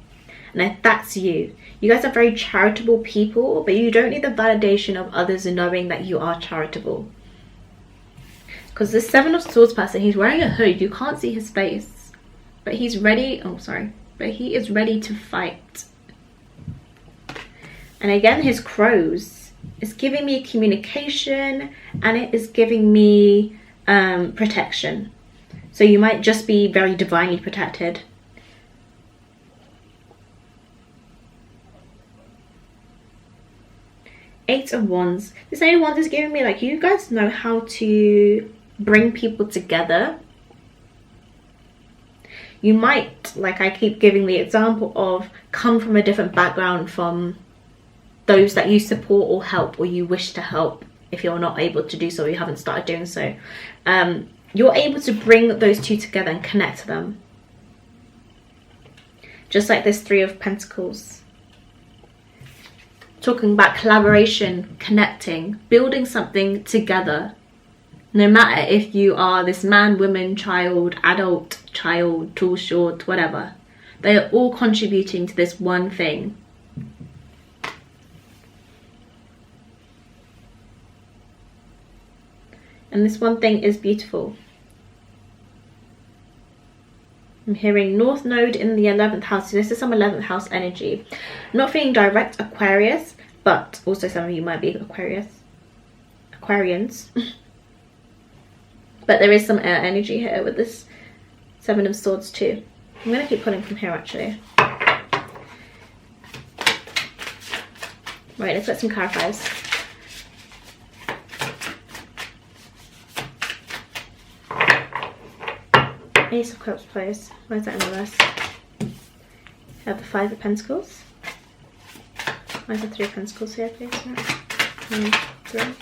And if that's you, you guys are very charitable people, but you don't need the validation of others knowing that you are charitable. Because the Seven of Swords person, he's wearing a hood, you can't see his face, but he's ready, but he is ready to fight. And again, his crows is giving me communication, and it is giving me protection. So you might just be very divinely protected. Eight of Wands. This Eight of Wands is giving me like, you guys know how to bring people together. You might, like I keep giving the example of, come from a different background from those that you support or help, or you wish to help if you're not able to do so, or you haven't started doing so. You're able to bring those two together and connect them. Just like this Three of Pentacles. Talking about collaboration, connecting, building something together. No matter if you are this man, woman, child, adult, child, tall, short, whatever. They are all contributing to this one thing. And this one thing is beautiful. I'm hearing North Node in the 11th house. So this is some 11th house energy. I'm not feeling direct Aquarius, but also some of you might be Aquarians. But there is some air energy here with this Seven of Swords too. I'm going to keep pulling from here actually. Right, let's get some clarifiers. Ace of Cups, please. Why is that in reverse? We have the Five of Pentacles. Why is the Three of Pentacles here, please? One, three.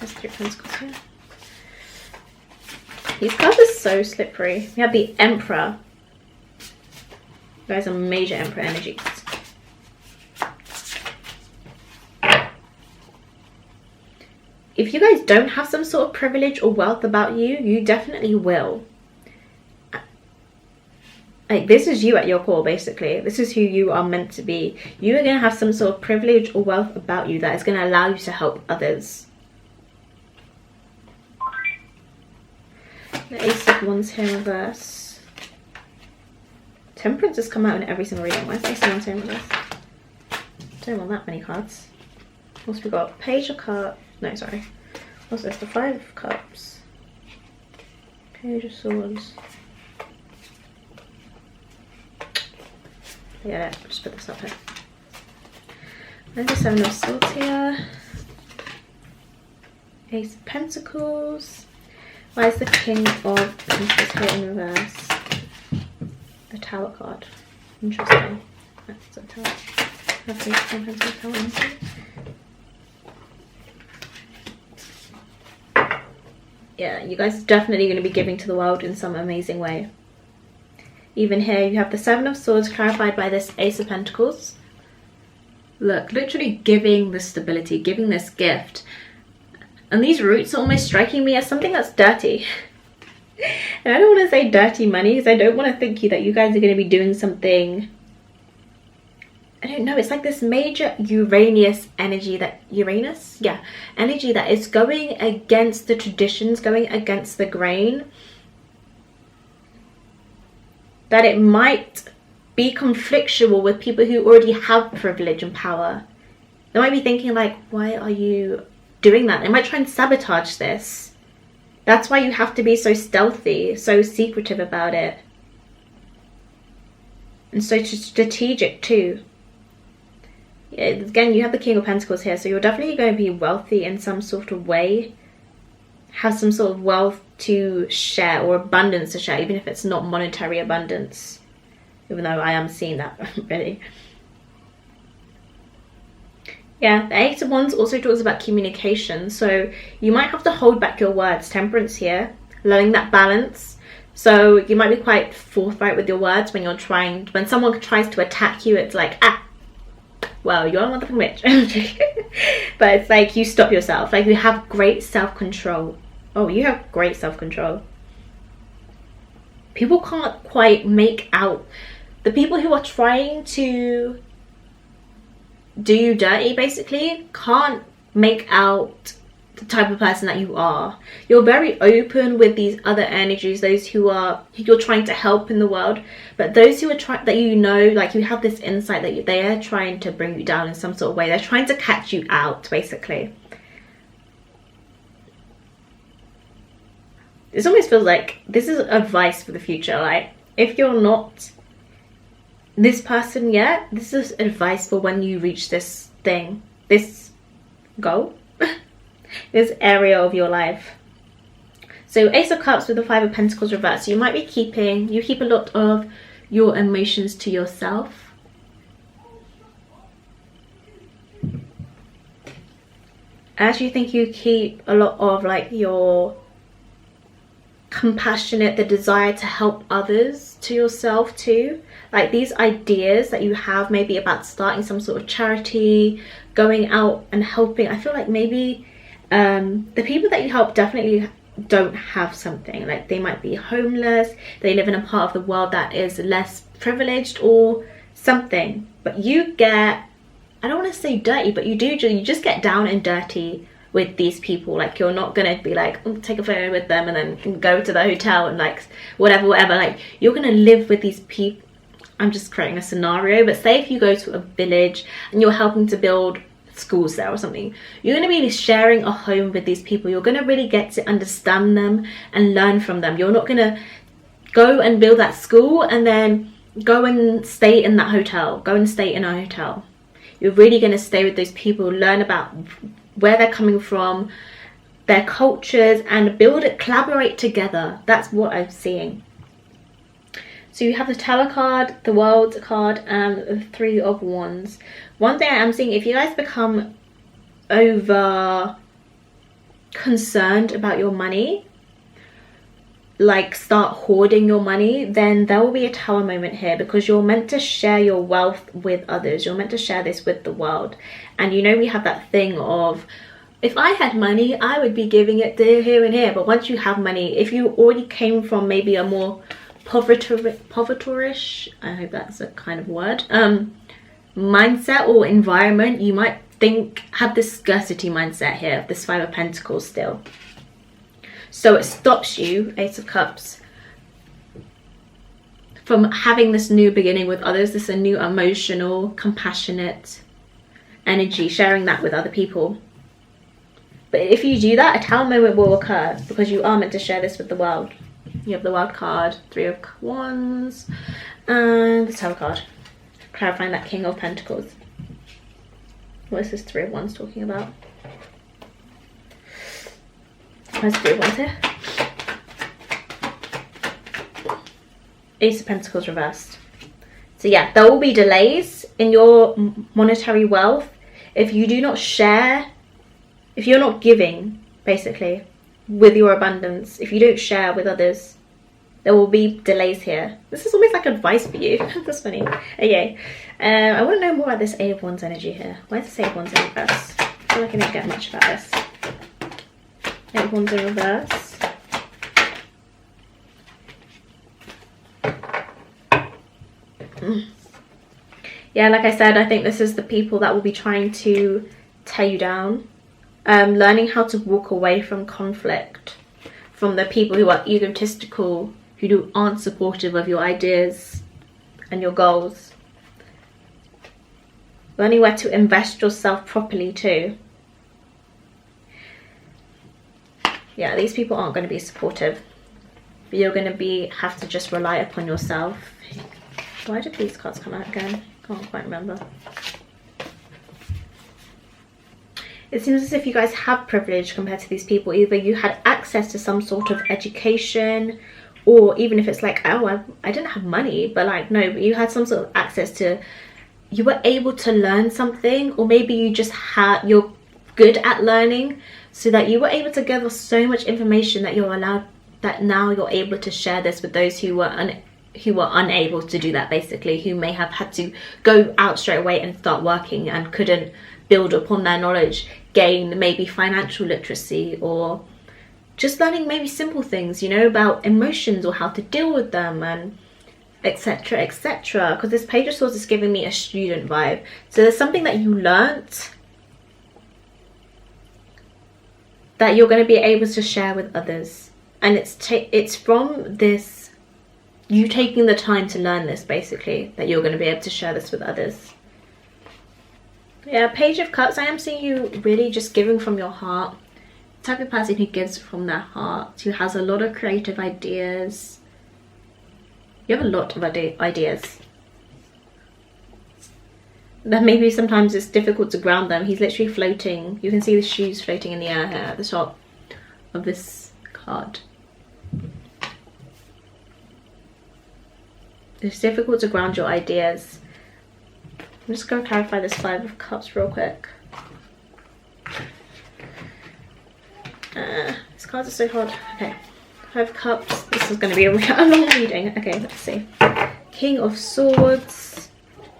There's Three of Pentacles here. These cards are so slippery. We have the Emperor. You guys are major Emperor energies. If you guys don't have some sort of privilege or wealth about you, you definitely will. Like, this is you at your core, basically. This is who you are meant to be. You are going to have some sort of privilege or wealth about you that is going to allow you to help others. The Ace of Wands here in reverse. Temperance has come out in every single reading. Why is Ace of Wands here in reverse? Don't want that many cards. Also, we got Page of Cups. No, sorry. Also, it's the Five of Cups. Page of Swords. Yeah, I'll just put this up here. There's the Seven of Swords here. Ace of Pentacles. Why is the King of Pentacles here in reverse? The Tower card. Interesting. That's a Tower. That's the King of Pentacles Tower. Yeah, you guys are definitely going to be giving to the world in some amazing way. Even here you have the Seven of Swords clarified by this Ace of Pentacles. Look, literally giving this stability, giving this gift. And these roots are almost striking me as something that's dirty. And I don't want to say dirty money because I don't want to think that you guys are going to be doing something, I don't know, it's like this major Uranus energy energy that is going against the traditions, going against the grain. That it might be conflictual with people who already have privilege and power. They might be thinking like, why are you doing that? They might try and sabotage this. That's why you have to be so stealthy, so secretive about it. And so strategic too. Yeah, again, you have the King of Pentacles here, so you're definitely going to be wealthy in some sort of way. Have some sort of wealth to share or abundance to share, even if it's not monetary abundance. Even though I am seeing that already. Yeah, the Eight of Wands also talks about communication. So you might have to hold back your words. Temperance here, learning that balance. So you might be quite forthright with your words when when someone tries to attack you. It's like, well, you're a motherfucking bitch. But it's like you stop yourself. Like you have great self-control. Oh, you have great self-control. People can't quite make out. The people who are trying to do you dirty basically can't make out the type of person that you are. You're very open with these other energies, those who you're trying to help in the world, but those who are trying, that you know, like you have this insight that they are trying to bring you down in some sort of way. They're trying to catch you out basically. This almost feels like this is advice for the future. Like if you're not this person yet, this is advice for when you reach this thing, this goal, this area of your life. So Ace of Cups with the Five of Pentacles reversed. So you might be keep a lot of your emotions to yourself. I actually think you keep a lot of like your compassionate, the desire to help others to yourself too. Like these ideas that you have maybe about starting some sort of charity, going out and helping. I feel like maybe the people that you help definitely don't have something. Like they might be homeless, they live in a part of the world that is less privileged or something. But you get, I don't want to say dirty, but you just get down and dirty with these people. Like you're not gonna be like, oh, take a photo with them and then go to the hotel and like whatever. Like you're gonna live with these people. I'm just creating a scenario, but say if you go to a village and you're helping to build schools there or something, you're going to be sharing a home with these people. You're going to really get to understand them and learn from them. You're not going to go and build that school and then go and stay in that hotel, go and stay in a hotel. You're really going to stay with those people, learn about where they're coming from, their cultures, and collaborate together. That's what I'm seeing. So you have the Tower card, the World card, and the Three of Wands. One thing I am seeing, if you guys become over concerned about your money, like start hoarding your money, then there will be a Tower moment here, because you're meant to share your wealth with others. You're meant to share this with the world. And you know, we have that thing of, if I had money, I would be giving it to here and here. But once you have money, if you already came from maybe a more poverty-ish, I hope that's a kind of word, mindset or environment, you might have this scarcity mindset here, this Five of Pentacles still. So it stops you, Ace of Cups, from having this new beginning with others, this a new emotional, compassionate energy, sharing that with other people. But if you do that, a Tower moment will occur, because you are meant to share this with the world. You have the World card, Three of Wands, and the Tower card, clarifying that King of Pentacles. What is this Three of Wands talking about? Where's Three of Wands here? Ace of Pentacles reversed. So yeah, there will be delays in your monetary wealth if you do not share, if you're not giving, basically, with your abundance. If you don't share with others, There will be delays here. This is almost like advice for you. That's funny. Okay. I want to know more about this 8 of Wands energy here. Where's this 8 of Wands in reverse? I feel like I didn't get much about this. 8 of Wands in reverse. Yeah, like I said, I think this is the people that will be trying to tear you down. Learning how to walk away from conflict, from the people who are egotistical, who aren't supportive of your ideas and your goals. Learning where to invest yourself properly too. Yeah, these people aren't going to be supportive. But you're going to have to just rely upon yourself. Why did these cards come out again? Can't quite remember. It seems as if you guys have privilege compared to these people. Either you had access to some sort of education, or even if it's like, oh, I didn't have money, but like, no, but you had some sort of access to, you were able to learn something, or maybe you just you're good at learning, so that you were able to gather so much information that now you're able to share this with those who were unable to do that, basically, who may have had to go out straight away and start working and couldn't build upon their knowledge, gain maybe financial literacy, or just learning maybe simple things, you know, about emotions or how to deal with them, and etc, etc. Because this Page of Swords is giving me a student vibe. So there's something that you learnt that you're going to be able to share with others, and it's from this, you taking the time to learn this, basically, that you're going to be able to share this with others. Yeah, Page of Cups, I am seeing you really just giving from your heart. The type of person who gives from their heart, who has a lot of creative ideas. You have a lot of ideas. Then maybe sometimes it's difficult to ground them. He's literally floating. You can see the shoes floating in the air here at the top of this card. It's difficult to ground your ideas. I'm just going to clarify this 5 of Cups real quick. These cards are so hard. Okay, 5 of Cups. This is going to be a long reading. Okay, let's see. King of Swords,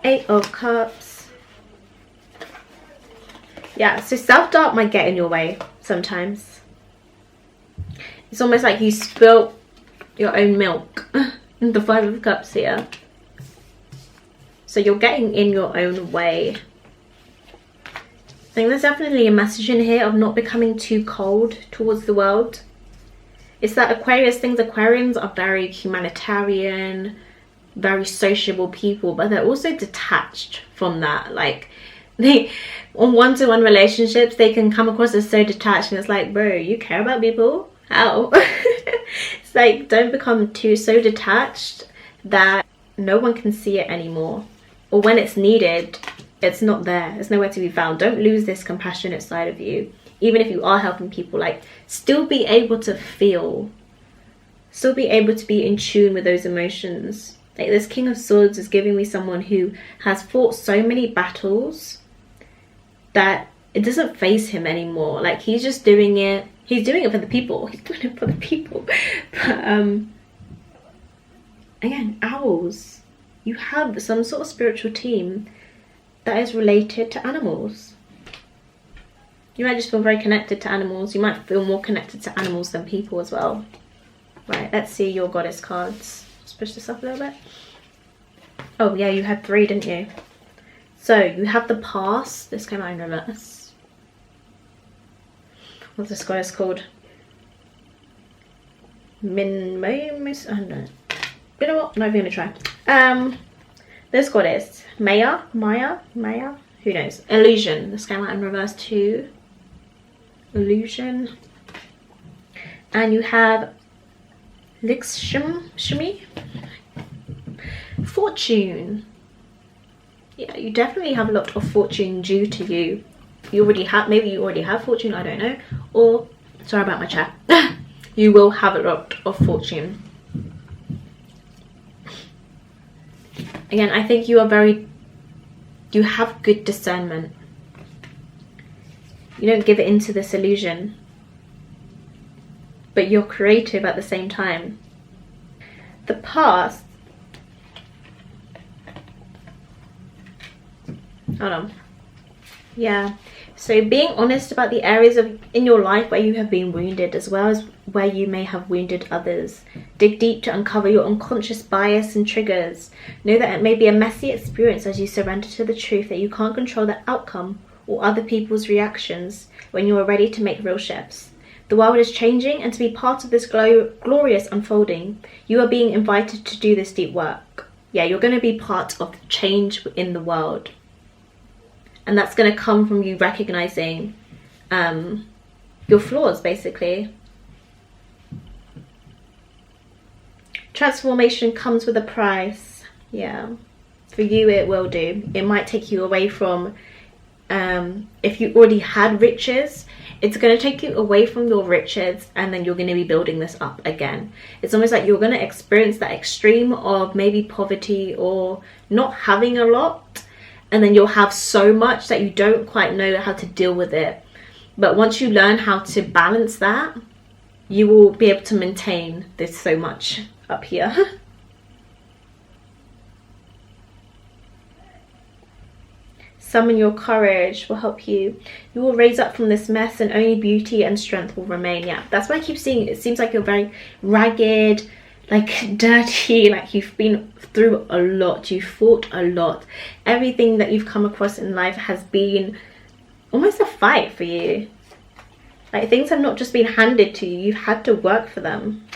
8 of Cups. Yeah, so self-doubt might get in your way sometimes. It's almost like you spilt your own milk. The 5 of Cups here. So you're getting in your own way. I think there's definitely a message in here of not becoming too cold towards the world. It's that Aquarians are very humanitarian, very sociable people, but they're also detached from that. Like, they, on one-to-one relationships, they can come across as so detached, and it's like, bro, you care about people? How? It's like, don't become so detached that no one can see it anymore. Or when it's needed, it's not there. It's nowhere to be found. Don't lose this compassionate side of you. Even if you are helping people, like, still be able to feel. Still be able to be in tune with those emotions. Like, this King of Swords is giving me someone who has fought so many battles that it doesn't faze him anymore. Like, he's just doing it. He's doing it for the people. He's doing it for the people. But, again, owls. You have some sort of spiritual team that is related to animals. You might just feel very connected to animals. You might feel more connected to animals than people as well. Right, let's see your goddess cards. Just push this up a little bit. Oh yeah, you had 3, didn't you? So you have the past. This came out in reverse. What's this goddess called? I don't know. You know what? I'm not even gonna try. This goddess, Maya, who knows? Illusion. This came out in reverse too. Illusion. And you have Shmi. Fortune. Yeah, you definitely have a lot of fortune due to you. You already have, maybe you already have fortune, I don't know. Or, sorry about my chat. You will have a lot of fortune. Again, I think you have good discernment. You don't give it into this illusion. But you're creative at the same time. the past. Hold on. Yeah, so being honest about the areas in your life where you have been wounded, as well as where you may have wounded others. Dig deep to uncover your unconscious bias and triggers. Know that it may be a messy experience as you surrender to the truth that you can't control the outcome or other people's reactions when you are ready to make real shifts. The world is changing, and to be part of this glorious unfolding, you are being invited to do this deep work. Yeah, you're going to be part of the change in the world. And that's going to come from you recognizing your flaws, basically. Transformation comes with a price. Yeah, for you it will do. It might take you away from, if you already had riches, it's going to take you away from your riches, and then you're going to be building this up again. It's almost like you're going to experience that extreme of maybe poverty or not having a lot, and then you'll have so much that you don't quite know how to deal with it. But once you learn how to balance that, you will be able to maintain this so much up here. Summon your courage will help you. You will raise up from this mess, and only beauty and strength will remain. Yeah, that's why I keep seeing it seems like you're very ragged, like dirty, like you've been through a lot, you've fought a lot. Everything that you've come across in life has been almost a fight for you. Like things have not just been handed to you, you've had to work for them.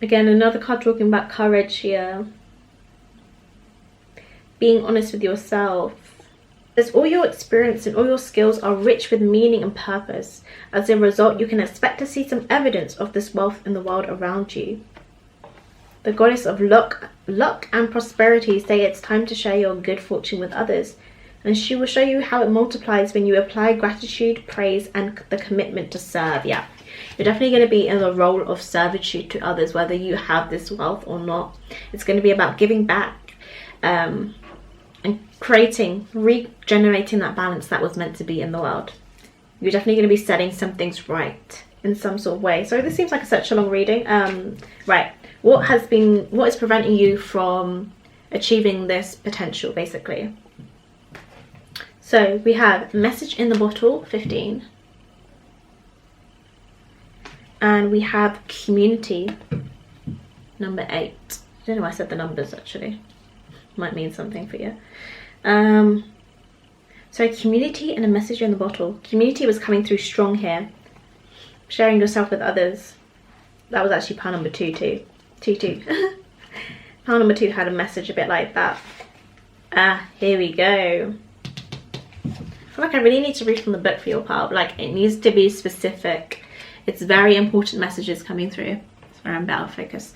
Again, another card talking about courage here. Being honest with yourself. As all your experience and all your skills are rich with meaning and purpose, as a result, you can expect to see some evidence of this wealth in the world around you. The goddess of luck and prosperity say it's time to share your good fortune with others, and she will show you how it multiplies when you apply gratitude, praise, and the commitment to serve. Yeah, you're definitely going to be in the role of servitude to others, whether you have this wealth or not. It's going to be about giving back, and regenerating that balance that was meant to be in the world. You're definitely going to be setting some things right in some sort of way. So this seems like such a long reading. Right, what is preventing you from achieving this potential, basically? So we have message in the bottle, 15, and we have community, number 8. I don't know why I said the numbers, actually. Might mean something for you. So community and a message in the bottle. Community was coming through strong here. Sharing yourself with others. That was actually pile number 2 too. 2. Pile number 2 had a message a bit like that. Here we go. I feel like I really need to read from the book for your pile. Like, it needs to be specific. It's very important messages coming through. That's where I'm out of focus.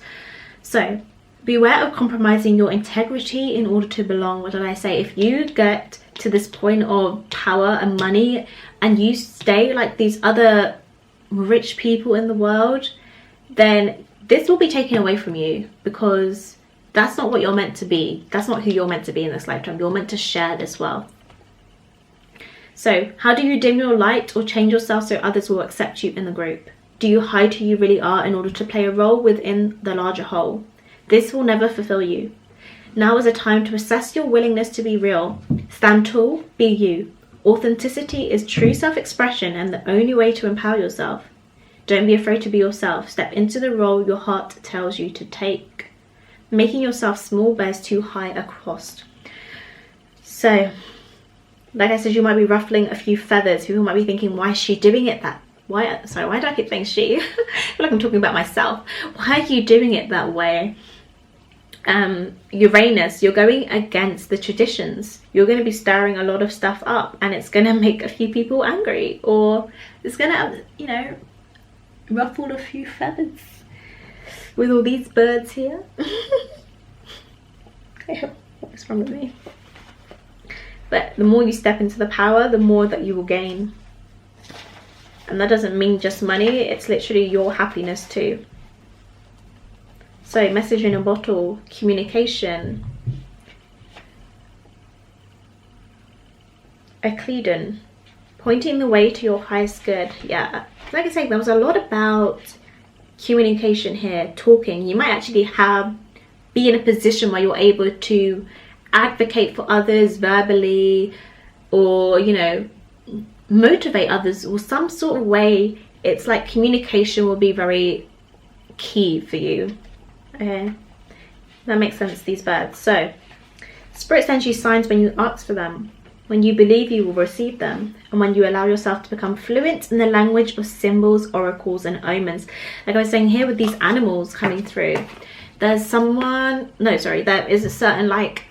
So, beware of compromising your integrity in order to belong. What did I say? If you get to this point of power and money and you stay like these other rich people in the world, then this will be taken away from you, because that's not what you're meant to be. That's not who you're meant to be in this lifetime. You're meant to share this wealth. So how do you dim your light or change yourself so others will accept you in the group? Do you hide who you really are in order to play a role within the larger whole? This will never fulfill you. Now is a time to assess your willingness to be real. Stand tall, be you. Authenticity is true self-expression and the only way to empower yourself. Don't be afraid to be yourself. Step into the role your heart tells you to take. Making yourself small bears too high a cost. So, like I said, you might be ruffling a few feathers. People might be thinking, why is she doing it that? Why do I keep saying she? I feel like I'm talking about myself. Why are you doing it that way? Uranus, you're going against the traditions. You're going to be stirring a lot of stuff up, and it's going to make a few people angry, or it's going to, you know, ruffle a few feathers with all these birds here. What's wrong with me? But the more you step into the power, the more that you will gain. And that doesn't mean just money, it's literally your happiness too. So, message in a bottle, communication. Pointing the way to your highest good. Yeah, like I say, there was a lot about communication here, talking. You might actually be in a position where you're able to advocate for others verbally, or, you know, motivate others, or some sort of way. It's like communication will be very key for you. Okay, that makes sense, these birds. So Spirit sends you signs when you ask for them, when you believe you will receive them, and when you allow yourself to become fluent in the language of symbols, oracles, and omens. Like I was saying here with these animals coming through, there is a certain like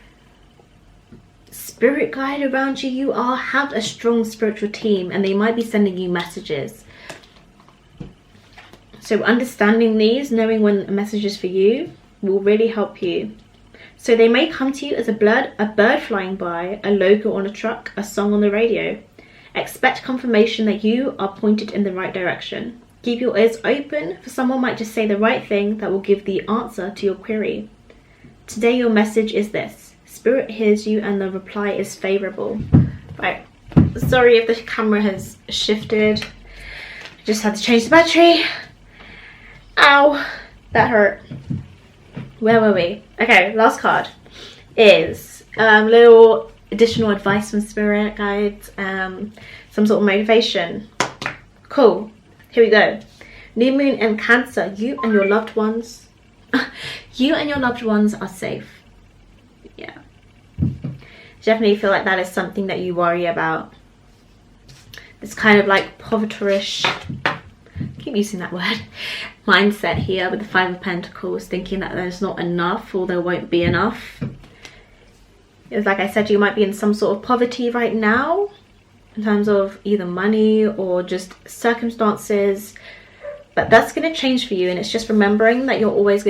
spirit guide around you. You have a strong spiritual team, and they might be sending you messages. So understanding these, knowing when a message is for you, will really help you. So they may come to you as a bird flying by, a logo on a truck, a song on the radio. Expect confirmation that you are pointed in the right direction. Keep your ears open, for someone might just say the right thing that will give the answer to your query. Today your message is this: Spirit hears you and the reply is favourable. Right, sorry if the camera has shifted. I just had to change the battery. Ow, that hurt. Where were we? Okay, last card is little additional advice from spirit guides, some sort of motivation. Cool, here we go. New moon in Cancer. You and your loved ones are safe. Yeah, definitely feel like that is something that you worry about. It's kind of like poverty-ish, keep using that word, mindset here with the Five of Pentacles, thinking that there's not enough or there won't be enough. It's like I said, you might be in some sort of poverty right now in terms of either money or just circumstances, but that's going to change for you. And it's just remembering that you're always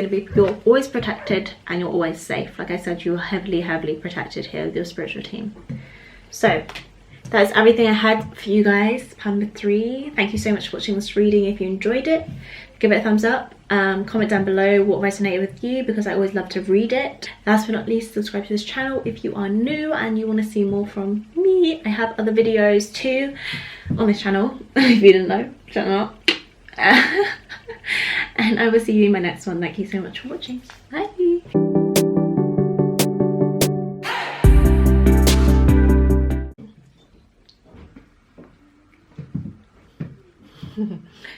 protected and you're always safe. Like I said, you're heavily protected here with your spiritual team. So that's everything I had for you guys, Panda 3. Thank you so much for watching this reading. If you enjoyed it, give it a thumbs up. Comment down below what resonated with you, because I always love to read it. Last but not least, subscribe to this channel if you are new and you want to see more from me. I have other videos too on this channel. If you didn't know, shut up. And I will see you in my next one. Thank you so much for watching. Bye.